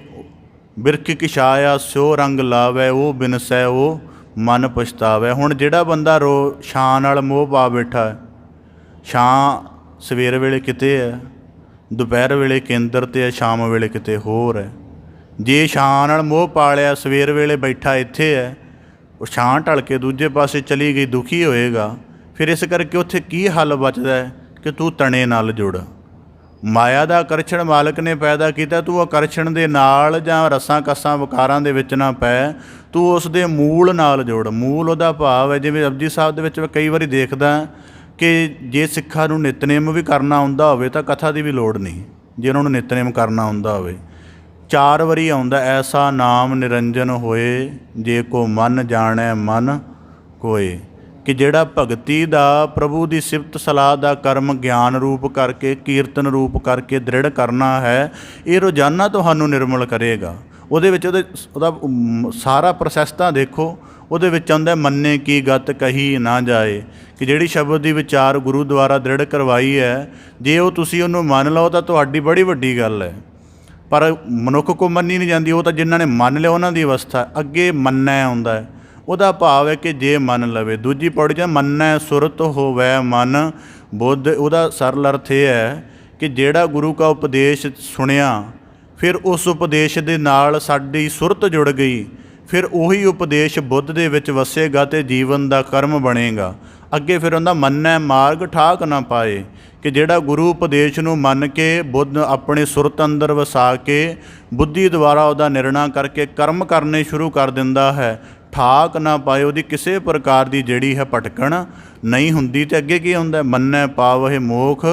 ਬਿਰਖ ਕਿਛਾਇਆ ਸਿਓ ਰੰਗ ਲਾਵੈ, ਉਹ ਬਿਨਸੈ ਉਹ ਮਨ ਪਛਤਾਵੇ। ਹੁਣ ਜਿਹੜਾ ਬੰਦਾ ਛਾਂ ਨਾਲ ਮੋਹ ਪਾ ਬੈਠਾ ਹੈ, ਛਾਂ ਸਵੇਰ ਵੇਲੇ ਕਿਤੇ ਹੈ, ਦੁਪਹਿਰ ਵੇਲੇ ਕੇਂਦਰ 'ਤੇ ਹੈ, ਸ਼ਾਮ ਵੇਲੇ ਕਿਤੇ ਹੋਰ ਹੈ। ਜੇ ਛਾਂ ਨਾਲ ਮੋਹ ਪਾ ਲਿਆ, ਸਵੇਰ ਵੇਲੇ ਬੈਠਾ ਇੱਥੇ ਹੈ, ਉਹ ਛਾਂ ਢਲ ਕੇ ਦੂਜੇ ਪਾਸੇ ਚਲੀ ਗਈ, ਦੁਖੀ ਹੋਏਗਾ। ਫਿਰ ਇਸ ਕਰਕੇ ਉੱਥੇ ਕੀ ਹੱਲ ਬਚਦਾ ਹੈ ਕਿ ਤੂੰ ਤਣੇ ਨਾਲ ਜੁੜ। ਮਾਇਆ ਦਾ ਆਕਰਸ਼ਣ ਮਾਲਕ ਨੇ ਪੈਦਾ ਕੀਤਾ, ਤੂੰ ਆਕਰਸ਼ਣ ਦੇ ਨਾਲ ਜਾਂ ਰਸਾਂ ਕਸਾਂ ਵਿਕਾਰਾਂ ਦੇ ਵਿੱਚ ਨਾ ਪੈ, ਤੂੰ ਉਸ ਦੇ ਮੂਲ ਨਾਲ ਜੁੜ। ਮੂਲ ਉਹਦਾ ਭਾਵ ਹੈ, ਜਿਵੇਂ ਜਪਜੀ ਸਾਹਿਬ ਦੇ ਵਿੱਚ ਕਈ ਵਾਰੀ ਦੇਖਦਾ ਕਿ ਜੇ ਸਿੱਖਾਂ ਨੂੰ ਨਿਤਨੇਮ ਵੀ ਕਰਨਾ ਆਉਂਦਾ ਹੋਵੇ ਤਾਂ ਕਥਾ ਦੀ ਵੀ ਲੋੜ ਨਹੀਂ। ਜੇ ਉਹਨਾਂ ਨੂੰ ਨਿਤਨੇਮ ਕਰਨਾ ਆਉਂਦਾ ਹੋਵੇ, 4 ਵਾਰੀ ਆਉਂਦਾ ਐਸਾ ਨਾਮ ਨਿਰੰਜਨ ਹੋਏ, ਜੇ ਕੋ ਮਨ ਜਾਣੈ ਮਨ ਕੋਏ। ਕਿ ਜਿਹੜਾ ਭਗਤੀ ਦਾ, ਪ੍ਰਭੂ ਦੀ ਸਿਫਤ ਸਲਾਹ ਦਾ ਕਰਮ ਗਿਆਨ ਰੂਪ ਕਰਕੇ, ਕੀਰਤਨ ਰੂਪ ਕਰਕੇ ਦ੍ਰਿੜ ਕਰਨਾ ਹੈ, ਇਹ ਰੋਜ਼ਾਨਾ ਤੁਹਾਨੂੰ ਨਿਰਮਲ ਕਰੇਗਾ। ਉਹਦੇ ਵਿੱਚ ਉਹਦਾ ਸਾਰਾ ਪ੍ਰੋਸੈਸ ਤਾਂ ਦੇਖੋ। ਉਹਦੇ ਵਿੱਚ ਆਉਂਦਾ ਮੰਨੇ ਕੀ ਗਤ ਕਹੀ ਨਾ ਜਾਏ, ਕਿ ਜਿਹੜੀ ਸ਼ਬਦ ਦੀ ਵਿਚਾਰ ਗੁਰੂ ਦੁਆਰਾ ਦ੍ਰਿੜ ਕਰਵਾਈ ਹੈ, ਜੇ ਉਹ ਤੁਸੀਂ ਉਹਨੂੰ ਮੰਨ ਲਓ ਤਾਂ ਤੁਹਾਡੀ ਬੜੀ ਵੱਡੀ ਗੱਲ ਹੈ। ਪਰ ਮਨੁੱਖ ਕੋ ਮੰਨੀ ਨਹੀਂ ਜਾਂਦੀ। ਉਹ ਤਾਂ ਜਿਨ੍ਹਾਂ ਨੇ ਮੰਨ ਲਿਆ ਉਹਨਾਂ ਦੀ ਅਵਸਥਾ। ਅੱਗੇ ਮੰਨੈ ਆਉਂਦਾ ਹੈ, ਉਹਦਾ ਭਾਵ ਹੈ ਕਿ ਜੇ ਮੰਨ ਲਵੇ। ਦੂਜੀ ਪੌੜੀ 'ਚ ਮੰਨੈ ਸੁਰਤ ਹੋਵੈ ਮਨ ਬੁੱਧ। ਉਹਦਾ ਸਰਲ ਅਰਥ ਇਹ ਹੈ ਕਿ ਜਿਹੜਾ ਗੁਰੂ ਕਾ ਉਪਦੇਸ਼ ਸੁਣਿਆ, ਫਿਰ ਉਸ ਉਪਦੇਸ਼ ਦੇ ਨਾਲ ਸਾਡੀ ਸੁਰਤ ਜੁੜ ਗਈ, ਫਿਰ ਉਹੀ ਉਪਦੇਸ਼ ਬੁੱਧ ਦੇ ਵਿੱਚ ਵਸੇਗਾ ਅਤੇ ਜੀਵਨ ਦਾ ਕਰਮ ਬਣੇਗਾ। ਅੱਗੇ ਫਿਰ ਉਹਦਾ ਮੰਨੈ ਮਾਰਗ ਠਾਕ ਨਾ ਪਾਏ, ਕਿ ਜਿਹੜਾ ਗੁਰੂ ਉਪਦੇਸ਼ ਨੂੰ ਮੰਨ ਕੇ ਬੁੱਧ ਆਪਣੇ ਸੁਰਤ ਅੰਦਰ ਵਸਾ ਕੇ ਬੁੱਧੀ ਦੁਆਰਾ ਉਹਦਾ ਨਿਰਣਾ ਕਰਕੇ ਕਰਮ ਕਰਨੇ ਸ਼ੁਰੂ ਕਰ ਦਿੰਦਾ ਹੈ, ਠਾਕ ਨਾ ਪਾਏ, ਉਹਦੀ ਕਿਸੇ ਪ੍ਰਕਾਰ ਦੀ ਜਿਹੜੀ ਹੈ ਭਟਕਣ ਨਹੀਂ ਹੁੰਦੀ। ਅਤੇ ਅੱਗੇ ਕੀ ਹੁੰਦਾ? ਮੰਨੈ ਪਾਵਹਿ ਮੋਖ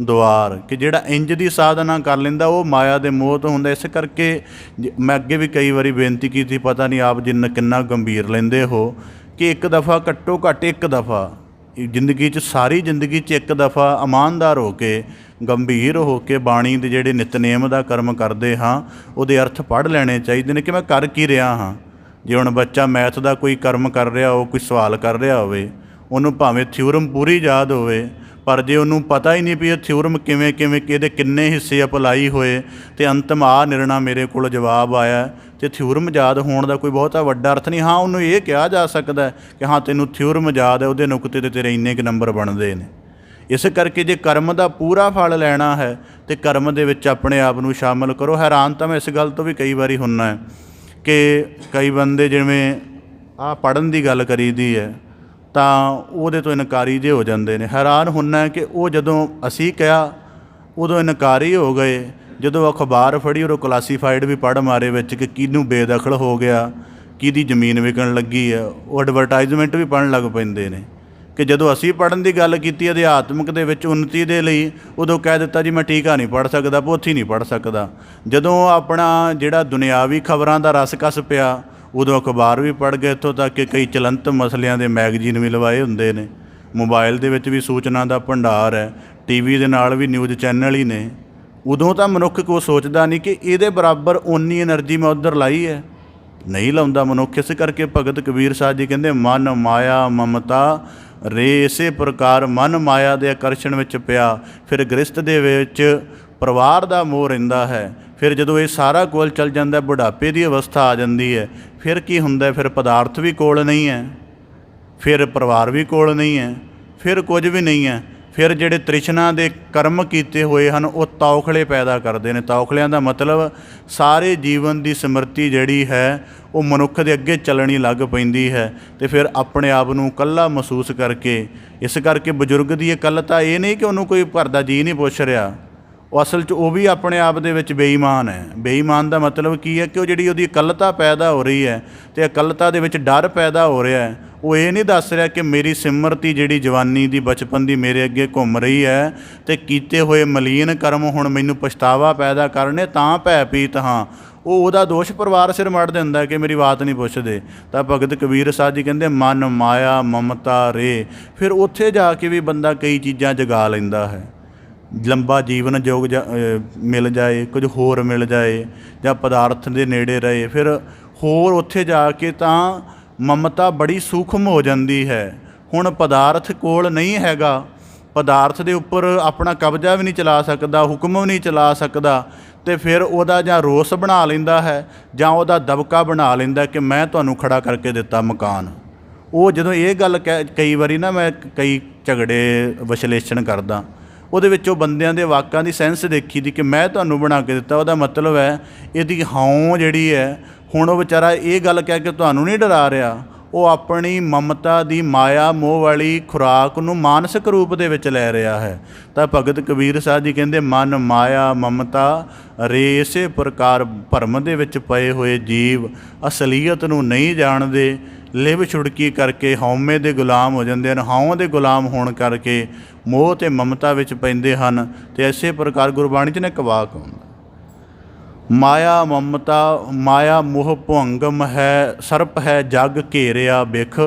ਦੁਆਰ, ਕਿ ਜਿਹੜਾ ਇੰਜ ਦੀ ਸਾਧਨਾ ਕਰ ਲੈਂਦਾ ਉਹ ਮਾਇਆ ਦੇ ਮੋਹ ਤੋਂ ਹੁੰਦਾ। ਇਸ ਕਰਕੇ ਮੈਂ ਅੱਗੇ ਵੀ ਕਈ ਵਾਰੀ ਬੇਨਤੀ ਕੀਤੀ, ਪਤਾ ਨਹੀਂ ਆਪ ਕਿੰਨਾ ਗੰਭੀਰ ਲੈਂਦੇ ਹੋ, ਕਿ ਇੱਕ ਦਫਾ ਘੱਟੋ ਘੱਟ ਇੱਕ ਦਫਾ ਜ਼ਿੰਦਗੀ 'ਚ ਸਾਰੀ ਜ਼ਿੰਦਗੀ 'ਚ ਇੱਕ ਦਫਾ ਇਮਾਨਦਾਰ ਹੋ ਕੇ ਗੰਭੀਰ ਹੋ ਕੇ ਬਾਣੀ ਦੇ ਜਿਹੜੇ ਨਿਤਨੇਮ ਦਾ ਕਰਮ ਕਰਦੇ ਹਾਂ ਉਹਦੇ ਅਰਥ ਪੜ੍ਹ ਲੈਣੇ ਚਾਹੀਦੇ ਨੇ ਕਿ ਮੈਂ ਕਰ ਕੀ ਰਿਹਾ ਹਾਂ। ਜੇ ਹੁਣ ਬੱਚਾ ਮੈਥ ਦਾ ਕੋਈ ਕਰਮ ਕਰ ਰਿਹਾ ਹੋ, ਕੋਈ ਸਵਾਲ ਕਰ ਰਿਹਾ ਹੋਵੇ, ਉਹਨੂੰ ਭਾਵੇਂ ਥਿਊਰਮ ਪੂਰੀ ਯਾਦ ਹੋਵੇ, ਪਰ ਜੇ ਉਹਨੂੰ ਪਤਾ ਹੀ ਨਹੀਂ ਵੀ ਇਹ ਥਿਊਰਮ ਕਿਵੇਂ ਇਹਦੇ ਕਿੰਨੇ ਹਿੱਸੇ ਅਪਲਾਈ ਹੋਏ ਅਤੇ ਅੰਤਮ ਆ ਨਿਰਣਾ ਮੇਰੇ ਕੋਲ ਜਵਾਬ ਆਇਆ, ਅਤੇ ਥਿਊਰਮ ਯਾਦ ਹੋਣ ਦਾ ਕੋਈ ਬਹੁਤਾ ਵੱਡਾ ਅਰਥ ਨਹੀਂ। ਹਾਂ, ਉਹਨੂੰ ਇਹ ਕਿਹਾ ਜਾ ਸਕਦਾ ਕਿ ਹਾਂ ਤੈਨੂੰ ਥਿਊਰਮ ਯਾਦ ਹੈ, ਉਹਦੇ ਨੁਕਤੇ 'ਤੇ ਤੇਰੇ ਇੰਨੇ ਕੁ ਨੰਬਰ ਬਣਦੇ ਨੇ। ਇਸ ਕਰਕੇ ਜੇ ਕਰਮ ਦਾ ਪੂਰਾ ਫਲ ਲੈਣਾ ਹੈ ਤਾਂ ਕਰਮ ਦੇ ਵਿੱਚ ਆਪਣੇ ਆਪ ਨੂੰ ਸ਼ਾਮਲ ਕਰੋ। ਹੈਰਾਨ ਤਾਂ ਮੈਂ ਇਸ ਗੱਲ ਤੋਂ ਵੀ ਕਈ ਵਾਰੀ ਹੁੰਦਾ ਹੈ ਕਿ ਕਈ ਬੰਦੇ ਜਿਵੇਂ ਆਹ ਪੜ੍ਹਨ ਦੀ ਗੱਲ ਕਰੀਦੀ ਹੈ ਤਾਂ ਉਹਦੇ ਤੋਂ ਇਨਕਾਰੀ ਜਿਹੇ ਹੋ ਜਾਂਦੇ ਨੇ। ਹੈਰਾਨ ਹੁੰਦਾ ਕਿ ਉਹ ਜਦੋਂ ਅਸੀਂ ਕਿਹਾ ਉਦੋਂ ਇਨਕਾਰੀ ਹੋ ਗਏ, ਜਦੋਂ ਅਖਬਾਰ ਫੜੀ ਉਹ ਕਲਾਸੀਫਾਈਡ ਵੀ ਪੜ੍ਹ ਮਾਰੇ ਵਿੱਚ ਕਿ ਕਿਹਨੂੰ ਬੇਦਖਲ ਹੋ ਗਿਆ, ਕਿਹਦੀ ਜ਼ਮੀਨ ਵਿਕਣ ਲੱਗੀ ਹੈ, ਉਹ ਐਡਵਰਟਾਈਜ਼ਮੈਂਟ ਵੀ ਪੜ੍ਹਨ ਲੱਗ ਪੈਂਦੇ ਨੇ। ਕਿ ਜਦੋਂ ਅਸੀਂ ਪੜ੍ਹਨ ਦੀ ਗੱਲ ਕੀਤੀ ਅਧਿਆਤਮਿਕ ਦੇ ਵਿੱਚ ਉੱਨਤੀ ਦੇ ਲਈ, ਉਦੋਂ ਕਹਿ ਦਿੱਤਾ ਜੀ ਮੈਂ ਟੀਕਾ ਨਹੀਂ ਪੜ੍ਹ ਸਕਦਾ, ਪੋਥੀ ਨਹੀਂ ਪੜ੍ਹ ਸਕਦਾ। ਜਦੋਂ ਆਪਣਾ ਜਿਹੜਾ ਦੁਨਿਆਵੀ ਖਬਰਾਂ ਦਾ ਰਸ ਪਿਆ, ਉਦੋਂ ਅਖਬਾਰ ਵੀ ਪੜ੍ਹ ਗਏ, ਇੱਥੋਂ ਤੱਕ ਕਿ ਕਈ ਚਲੰਤ ਮਸਲਿਆਂ ਦੇ ਮੈਗਜ਼ੀਨ ਵੀ ਲਵਾਏ ਹੁੰਦੇ ਨੇ। ਮੋਬਾਈਲ ਦੇ ਵਿੱਚ ਵੀ ਸੂਚਨਾ ਦਾ ਭੰਡਾਰ ਹੈ, TV ਦੇ ਨਾਲ ਵੀ ਨਿਊਜ਼ ਚੈਨਲ ਹੀ ਨੇ। ਉਦੋਂ ਤਾਂ ਮਨੁੱਖ ਕੋਈ ਸੋਚਦਾ ਨਹੀਂ ਕਿ ਇਹਦੇ ਬਰਾਬਰ ਓਨੀ ਐਨਰਜੀ ਮੈਂ ਉੱਧਰ ਲਾਈ ਹੈ, ਨਹੀਂ ਲਾਉਂਦਾ ਮਨੁੱਖ। ਇਸ ਕਰਕੇ ਭਗਤ ਕਬੀਰ ਸਾਹਿਬ ਜੀ ਕਹਿੰਦੇ ਮਨ ਮਾਇਆ ਮਮਤਾ ਰੇ, ਇਸੇ ਪ੍ਰਕਾਰ ਮਨ ਮਾਇਆ ਦੇ ਆਕਰਸ਼ਣ ਵਿੱਚ ਪਿਆ, ਫਿਰ ਗ੍ਰਸਤ ਦੇ ਵਿੱਚ ਪਰਿਵਾਰ ਦਾ ਮੋਹ ਰਹਿੰਦਾ ਹੈ। ਫਿਰ ਜਦੋਂ ਇਹ ਸਾਰਾ ਕੋਲ ਚੱਲ ਜਾਂਦਾ, ਬੁਢਾਪੇ ਦੀ ਅਵਸਥਾ ਆ ਜਾਂਦੀ ਹੈ, ਫਿਰ ਕੀ ਹੁੰਦਾ? ਫਿਰ ਪਦਾਰਥ ਵੀ ਕੋਲ ਨਹੀਂ ਹੈ, ਫਿਰ ਪਰਿਵਾਰ ਵੀ ਕੋਲ ਨਹੀਂ ਹੈ, ਫਿਰ ਕੁਝ ਵੀ ਨਹੀਂ ਹੈ। ਫਿਰ ਜਿਹੜੇ ਤ੍ਰਿਸ਼ਨਾ ਦੇ ਕਰਮ ਕੀਤੇ ਹੋਏ ਹਨ ਉਹ ਤੌਖਲੇ ਪੈਦਾ ਕਰਦੇ ਨੇ। ਤੌਖਲਿਆਂ ਦਾ ਮਤਲਬ ਸਾਰੇ ਜੀਵਨ ਦੀ ਸਮਰਤੀ ਜਿਹੜੀ ਹੈ ਉਹ ਮਨੁੱਖ ਦੇ ਅੱਗੇ ਚੱਲਣੀ ਲੱਗ ਪੈਂਦੀ ਹੈ ਅਤੇ ਫਿਰ ਆਪਣੇ ਆਪ ਨੂੰ ਇਕੱਲਾ ਮਹਿਸੂਸ ਕਰਕੇ। ਇਸ ਕਰਕੇ ਬਜ਼ੁਰਗ ਦੀ ਇਕੱਲਤਾ ਇਹ ਨਹੀਂ ਕਿ ਉਹਨੂੰ ਕੋਈ ਘਰ ਦਾ ਜੀਅ ਨਹੀਂ ਪੁੱਛ ਰਿਹਾ, ਉਹ ਅਸਲ 'ਚ ਉਹ ਵੀ ਆਪਣੇ ਆਪ ਦੇ ਵਿੱਚ ਬੇਈਮਾਨ ਹੈ। ਬੇਈਮਾਨ ਦਾ ਮਤਲਬ ਕੀ ਹੈ ਕਿ ਉਹ ਜਿਹੜੀ ਉਹਦੀ ਇਕੱਲਤਾ ਪੈਦਾ ਹੋ ਰਹੀ ਹੈ ਅਤੇ ਇਕੱਲਤਾ ਦੇ ਵਿੱਚ ਡਰ ਪੈਦਾ ਹੋ ਰਿਹਾ ਹੈ, ਉਹ ਇਹ ਨਹੀਂ ਦੱਸ ਰਿਹਾ ਕਿ ਮੇਰੀ ਸਿਮਰਤੀ ਜਿਹੜੀ ਜਵਾਨੀ ਦੀ ਬਚਪਨ ਦੀ ਮੇਰੇ ਅੱਗੇ ਘੁੰਮ ਰਹੀ ਹੈ ਅਤੇ ਕੀਤੇ ਹੋਏ ਮਲੀਨ ਕਰਮ ਹੁਣ ਮੈਨੂੰ ਪਛਤਾਵਾ ਪੈਦਾ ਕਰਨੇ, ਤਾਂ ਭੈ ਪੀਤ ਹਾਂ। ਉਹਦਾ ਦੋਸ਼ ਪਰਿਵਾਰ ਸਿਰ ਮੜ ਦਿੰਦਾ ਕਿ ਮੇਰੀ ਬਾਤ ਨਹੀਂ ਪੁੱਛਦੇ। ਤਾਂ ਭਗਤ ਕਬੀਰ ਸਾਹਿਬ ਜੀ ਕਹਿੰਦੇ ਮਨ ਮਾਇਆ ਮਮਤਾ ਰੇ, ਫਿਰ ਉੱਥੇ ਜਾ ਕੇ ਵੀ ਬੰਦਾ ਕਈ ਚੀਜ਼ਾਂ ਜਗਾ ਲੈਂਦਾ ਹੈ। ਲੰਬਾ ਜੀਵਨ ਯੋਗ ਮਿਲ ਜਾਏ, ਕੁਝ ਹੋਰ ਮਿਲ ਜਾਏ, ਜਾਂ ਪਦਾਰਥ ਦੇ ਨੇੜੇ ਰਹੇ, ਫਿਰ ਹੋਰ ਉੱਥੇ ਜਾ ਕੇ ਤਾਂ ਮਮਤਾ ਬੜੀ ਸੂਖਮ ਹੋ ਜਾਂਦੀ ਹੈ। ਹੁਣ ਪਦਾਰਥ ਕੋਲ ਨਹੀਂ ਹੈਗਾ, ਪਦਾਰਥ ਦੇ ਉੱਪਰ ਆਪਣਾ ਕਬਜ਼ਾ ਵੀ ਨਹੀਂ ਚਲਾ ਸਕਦਾ, ਹੁਕਮ ਵੀ ਨਹੀਂ ਚਲਾ ਸਕਦਾ, ਅਤੇ ਫਿਰ ਉਹਦਾ ਜਾਂ ਰੋਸ ਬਣਾ ਲੈਂਦਾ ਹੈ ਜਾਂ ਉਹਦਾ ਦਬਕਾ ਬਣਾ ਲੈਂਦਾ ਕਿ ਮੈਂ ਤੁਹਾਨੂੰ ਖੜਾ ਕਰਕੇ ਦਿੱਤਾ ਮਕਾਨ। ਉਹ ਜਦੋਂ ਇਹ ਗੱਲ ਕਈ ਵਾਰੀ ਨਾ ਮੈਂ ਕਈ ਝਗੜੇ ਵਿਸ਼ਲੇਸ਼ਣ ਕਰਦਾ, ਉਹਦੇ ਵਿੱਚ ਉਹ ਬੰਦਿਆਂ ਦੇ ਵਾਕਾਂ ਦੀ ਸੈਂਸ ਦੇਖੀ ਦੀ ਕਿ ਮੈਂ ਤੁਹਾਨੂੰ ਬਣਾ ਕੇ ਦਿੱਤਾ, ਉਹਦਾ ਮਤਲਬ ਹੈ ਇਹਦੀ ਹਉਂ ਜਿਹੜੀ ਹੈ। ਹੁਣ ਉਹ ਵਿਚਾਰਾ ਇਹ ਗੱਲ ਕਹਿ ਕੇ ਤੁਹਾਨੂੰ ਨਹੀਂ ਡਰਾ ਰਿਹਾ, ਉਹ ਆਪਣੀ ਮਮਤਾ ਦੀ ਮਾਇਆ ਮੋਹ ਵਾਲੀ ਖੁਰਾਕ ਨੂੰ ਮਾਨਸਿਕ ਰੂਪ ਦੇ ਵਿੱਚ ਲੈ ਰਿਹਾ ਹੈ। ਤਾਂ ਭਗਤ ਕਬੀਰ ਸਾਹਿਬ ਜੀ ਕਹਿੰਦੇ ਮਨ ਮਾਇਆ ਮਮਤਾ ਰੇ, ਇਸੇ ਪ੍ਰਕਾਰ ਭਰਮ ਦੇ ਵਿੱਚ ਪਏ ਹੋਏ ਜੀਵ ਅਸਲੀਅਤ ਨੂੰ ਨਹੀਂ ਜਾਣਦੇ, ਲਿਵ ਛੁੜਕੀ ਕਰਕੇ ਹਉਮੈ ਦੇ ਗੁਲਾਮ ਹੋ ਜਾਂਦੇ ਹਨ। ਹਉਂ ਦੇ ਗੁਲਾਮ ਹੋਣ ਕਰਕੇ ਮੋਹ ਅਤੇ ਮਮਤਾ ਵਿੱਚ ਪੈਂਦੇ ਹਨ। ਅਤੇ ਇਸੇ ਪ੍ਰਕਾਰ ਗੁਰਬਾਣੀ 'ਚ ਨੇ ਇੱਕ ਵਾਕ ਆਉਂਦਾ, ਮਾਇਆ ਮਮਤਾ ਮਾਇਆ ਮੋਹ ਭੁੰਗਮ ਹੈ, ਸਰਪ ਹੈ ਜਗ ਘੇਰਿਆ ਬਿਖ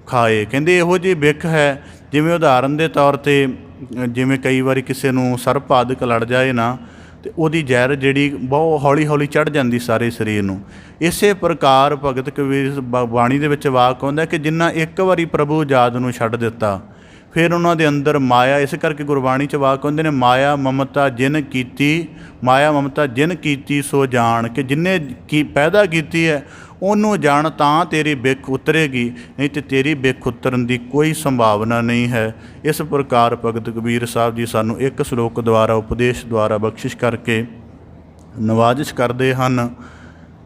ਖਾਏ। ਕਹਿੰਦੇ ਇਹੋ ਜਿਹੀ ਬਿਖ ਹੈ, ਜਿਵੇਂ ਉਦਾਹਰਨ ਦੇ ਤੌਰ 'ਤੇ ਜਿਵੇਂ ਕਈ ਵਾਰੀ ਕਿਸੇ ਨੂੰ ਸਰਪ ਆਦਿਕ ਲੜ ਜਾਏ ਨਾ, ਅਤੇ ਉਹਦੀ ਜ਼ਹਿਰ ਜਿਹੜੀ ਬਹੁਤ ਹੌਲੀ ਹੌਲੀ ਚੜ੍ਹ ਜਾਂਦੀ ਸਾਰੇ ਸਰੀਰ ਨੂੰ। ਇਸੇ ਪ੍ਰਕਾਰ ਭਗਤ ਕਬੀਰ ਬਾਣੀ ਦੇ ਵਿੱਚ ਵਾਕ ਆਉਂਦਾ ਕਿ ਜਿਨ੍ਹਾਂ ਇੱਕ ਵਾਰੀ ਪ੍ਰਭੂ ਜਾਦ ਨੂੰ ਛੱਡ ਦਿੱਤਾ, ਫਿਰ ਉਹਨਾਂ ਦੇ ਅੰਦਰ ਮਾਇਆ, ਇਸ ਕਰਕੇ ਗੁਰਬਾਣੀ 'ਚ ਵਾਕ ਹੁੰਦੇ ਨੇ ਮਾਇਆ ਮਮਤਾ ਜਿਨ ਕੀਤੀ, ਮਾਇਆ ਮਮਤਾ ਜਿਨ ਕੀਤੀ ਸੋ ਜਾਣ, ਕਿ ਜਿੰਨੇ ਪੈਦਾ ਕੀਤੀ ਹੈ ਉਹਨੂੰ ਜਾਣ ਤਾਂ ਤੇਰੀ ਬਿੱਖ ਉਤਰੇਗੀ, ਨਹੀਂ ਤਾਂ ਤੇਰੀ ਬਿੱਖ ਉਤਰਨ ਦੀ ਕੋਈ ਸੰਭਾਵਨਾ ਨਹੀਂ ਹੈ। ਇਸ ਪ੍ਰਕਾਰ ਭਗਤ ਕਬੀਰ ਸਾਹਿਬ ਜੀ ਸਾਨੂੰ ਇੱਕ ਸ਼ਲੋਕ ਦੁਆਰਾ ਉਪਦੇਸ਼ ਦੁਆਰਾ ਬਖਸ਼ਿਸ਼ ਕਰਕੇ ਨਵਾਜ਼ਿਸ਼ ਕਰਦੇ ਹਨ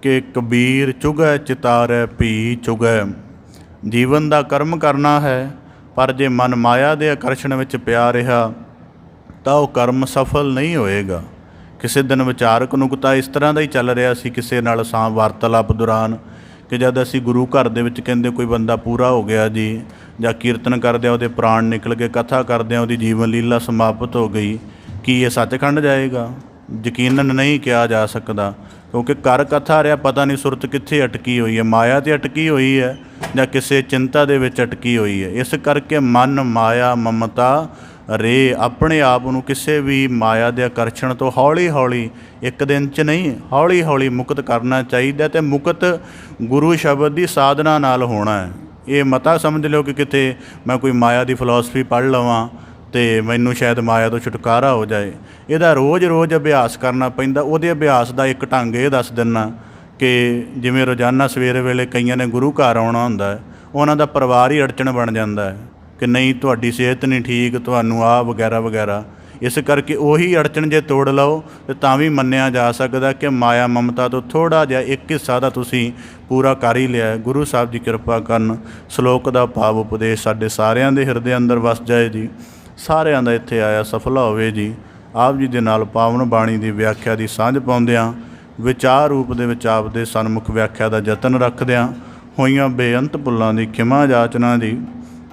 ਕਿ ਕਬੀਰ ਚੁਗੈ ਚਿਤਾਰੈ ਭੀ ਚੁਗੈ। ਜੀਵਨ ਦਾ ਕਰਮ ਕਰਨਾ ਹੈ, ਪਰ ਜੇ ਮਨ ਮਾਇਆ ਦੇ ਆਕਰਸ਼ਣ ਵਿੱਚ ਪਿਆ ਰਿਹਾ ਤਾਂ ਉਹ ਕਰਮ ਸਫਲ ਨਹੀਂ ਹੋਏਗਾ। ਕਿਸੇ ਦਿਨ ਵਿਚਾਰਕ ਨੁਕਤਾ ਇਸ ਤਰ੍ਹਾਂ ਦਾ ਹੀ ਚੱਲ ਰਿਹਾ ਸੀ ਕਿਸੇ ਨਾਲ ਵਾਰਤਾਲਾਪ ਦੌਰਾਨ ਕਿ ਜਦ ਅਸੀਂ ਗੁਰੂ ਘਰ ਦੇ ਵਿੱਚ ਕਹਿੰਦੇ ਕੋਈ ਬੰਦਾ ਪੂਰਾ ਹੋ ਗਿਆ ਜੀ, ਜਾਂ ਕੀਰਤਨ ਕਰਦਿਆਂ ਉਹਦੇ ਪ੍ਰਾਣ ਨਿਕਲ ਗਏ, ਕਥਾ ਕਰਦਿਆਂ ਉਹਦੀ ਜੀਵਨ ਲੀਲਾ ਸਮਾਪਤ ਹੋ ਗਈ, ਕੀ ਇਹ ਸੱਚਖੰਡ ਜਾਏਗਾ? ਯਕੀਨਨ ਨਹੀਂ ਕਿਹਾ ਜਾ ਸਕਦਾ। ਕਿਉਂਕਿ ਕਰ ਕਥਾ ਰਿਹਾ, ਪਤਾ ਨਹੀਂ ਸੁਰਤ ਕਿੱਥੇ ਅਟਕੀ ਹੋਈ ਹੈ, ਮਾਇਆ 'ਤੇ ਅਟਕੀ ਹੋਈ ਹੈ ਜਾਂ ਕਿਸੇ ਚਿੰਤਾ ਦੇ ਵਿੱਚ ਅਟਕੀ ਹੋਈ ਹੈ। ਇਸ ਕਰਕੇ ਮਨ ਮਾਇਆ ਮਮਤਾ ਰੇ ਆਪਣੇ ਆਪ ਨੂੰ ਕਿਸੇ ਵੀ ਮਾਇਆ ਦੇ ਆਕਰਸ਼ਣ ਤੋਂ ਹੌਲੀ ਹੌਲੀ, ਇੱਕ ਦਿਨ 'ਚ ਨਹੀਂ, ਹੌਲੀ ਹੌਲੀ ਮੁਕਤ ਕਰਨਾ ਚਾਹੀਦਾ। ਅਤੇ ਮੁਕਤ ਗੁਰੂ ਸ਼ਬਦ ਦੀ ਸਾਧਨਾ ਨਾਲ ਹੋਣਾ ਹੈ। ਇਹ ਮਤਾ ਸਮਝ ਲਿਓ ਕਿ ਕਿਤੇ ਮੈਂ ਕੋਈ ਮਾਇਆ ਦੀ ਫਿਲਾਸਫੀ ਪੜ੍ਹ ਲਵਾਂ ਅਤੇ ਮੈਨੂੰ ਸ਼ਾਇਦ ਮਾਇਆ ਤੋਂ ਛੁਟਕਾਰਾ ਹੋ ਜਾਏ। ਇਹਦਾ ਰੋਜ਼ ਰੋਜ਼ ਅਭਿਆਸ ਕਰਨਾ ਪੈਂਦਾ। ਉਹਦੇ ਅਭਿਆਸ ਦਾ ਇੱਕ ਢੰਗ ਇਹ ਦੱਸ ਦਿੰਦਾ ਕਿ ਜਿਵੇਂ ਰੋਜ਼ਾਨਾ ਸਵੇਰ ਵੇਲੇ ਕਈਆਂ ਨੇ ਗੁਰੂ ਘਰ ਆਉਣਾ ਹੁੰਦਾ ਹੈ, ਉਹਨਾਂ ਦਾ ਪਰਿਵਾਰ ਹੀ ਅੜਚਣ ਬਣ ਜਾਂਦਾ ਹੈ ਕਿ ਨਹੀਂ ਤੁਹਾਡੀ ਸਿਹਤ ਨਹੀਂ ਠੀਕ, ਤੁਹਾਨੂੰ ਆਹ ਵਗੈਰਾ ਵਗੈਰਾ। ਇਸ ਕਰਕੇ ਉਹੀ ਅੜਚਣ ਜੇ ਤੋੜ ਲਓ ਤਾਂ ਤਾਂ ਵੀ ਮੰਨਿਆ ਜਾ ਸਕਦਾ ਕਿ ਮਾਇਆ ਮਮਤਾ ਤੋਂ ਥੋੜ੍ਹਾ ਜਿਹਾ ਇੱਕ ਹਿੱਸਾ ਦਾ ਤੁਸੀਂ ਪੂਰਾ ਕਰ ਹੀ ਲਿਆ। ਗੁਰੂ ਸਾਹਿਬ ਦੀ ਕਿਰਪਾ ਕਰਨ ਸ਼ਲੋਕ ਦਾ ਭਾਵ ਉਪਦੇਸ਼ ਸਾਡੇ ਸਾਰਿਆਂ ਦੇ ਹਿਰਦੇ ਅੰਦਰ ਵਸ ਜਾਏ ਜੀ। ਸਾਰਿਆਂ ਦਾ ਇੱਥੇ ਆਇਆ ਸਫਲਾ ਹੋਵੇ ਜੀ। ਆਪ ਜੀ ਦੇ ਨਾਲ ਪਾਵਨ ਬਾਣੀ ਦੀ ਵਿਆਖਿਆ ਦੀ ਸਾਂਝ ਪਾਉਂਦਿਆਂ, ਵਿਚਾਰ ਰੂਪ ਦੇ ਵਿੱਚ ਆਪ ਦੇ ਸਨਮੁਖ ਵਿਆਖਿਆ ਦਾ ਯਤਨ ਰੱਖਦਿਆਂ, ਹੋਈਆਂ ਬੇਅੰਤ ਭੁੱਲਾਂ ਦੀ ਖਿਮਾ ਜਾਚਨਾ ਜੀ।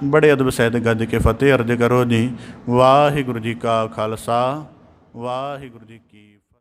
ਬੜੇ ਅਦਬ ਸਹਿਤ ਗੱਜ ਕੇ ਫਤਿਹ ਅਰਜ ਕਰੋ ਜੀ। ਵਾਹਿਗੁਰੂ ਜੀ ਕਾ ਖਾਲਸਾ, ਵਾਹਿਗੁਰੂ ਜੀ ਕੀ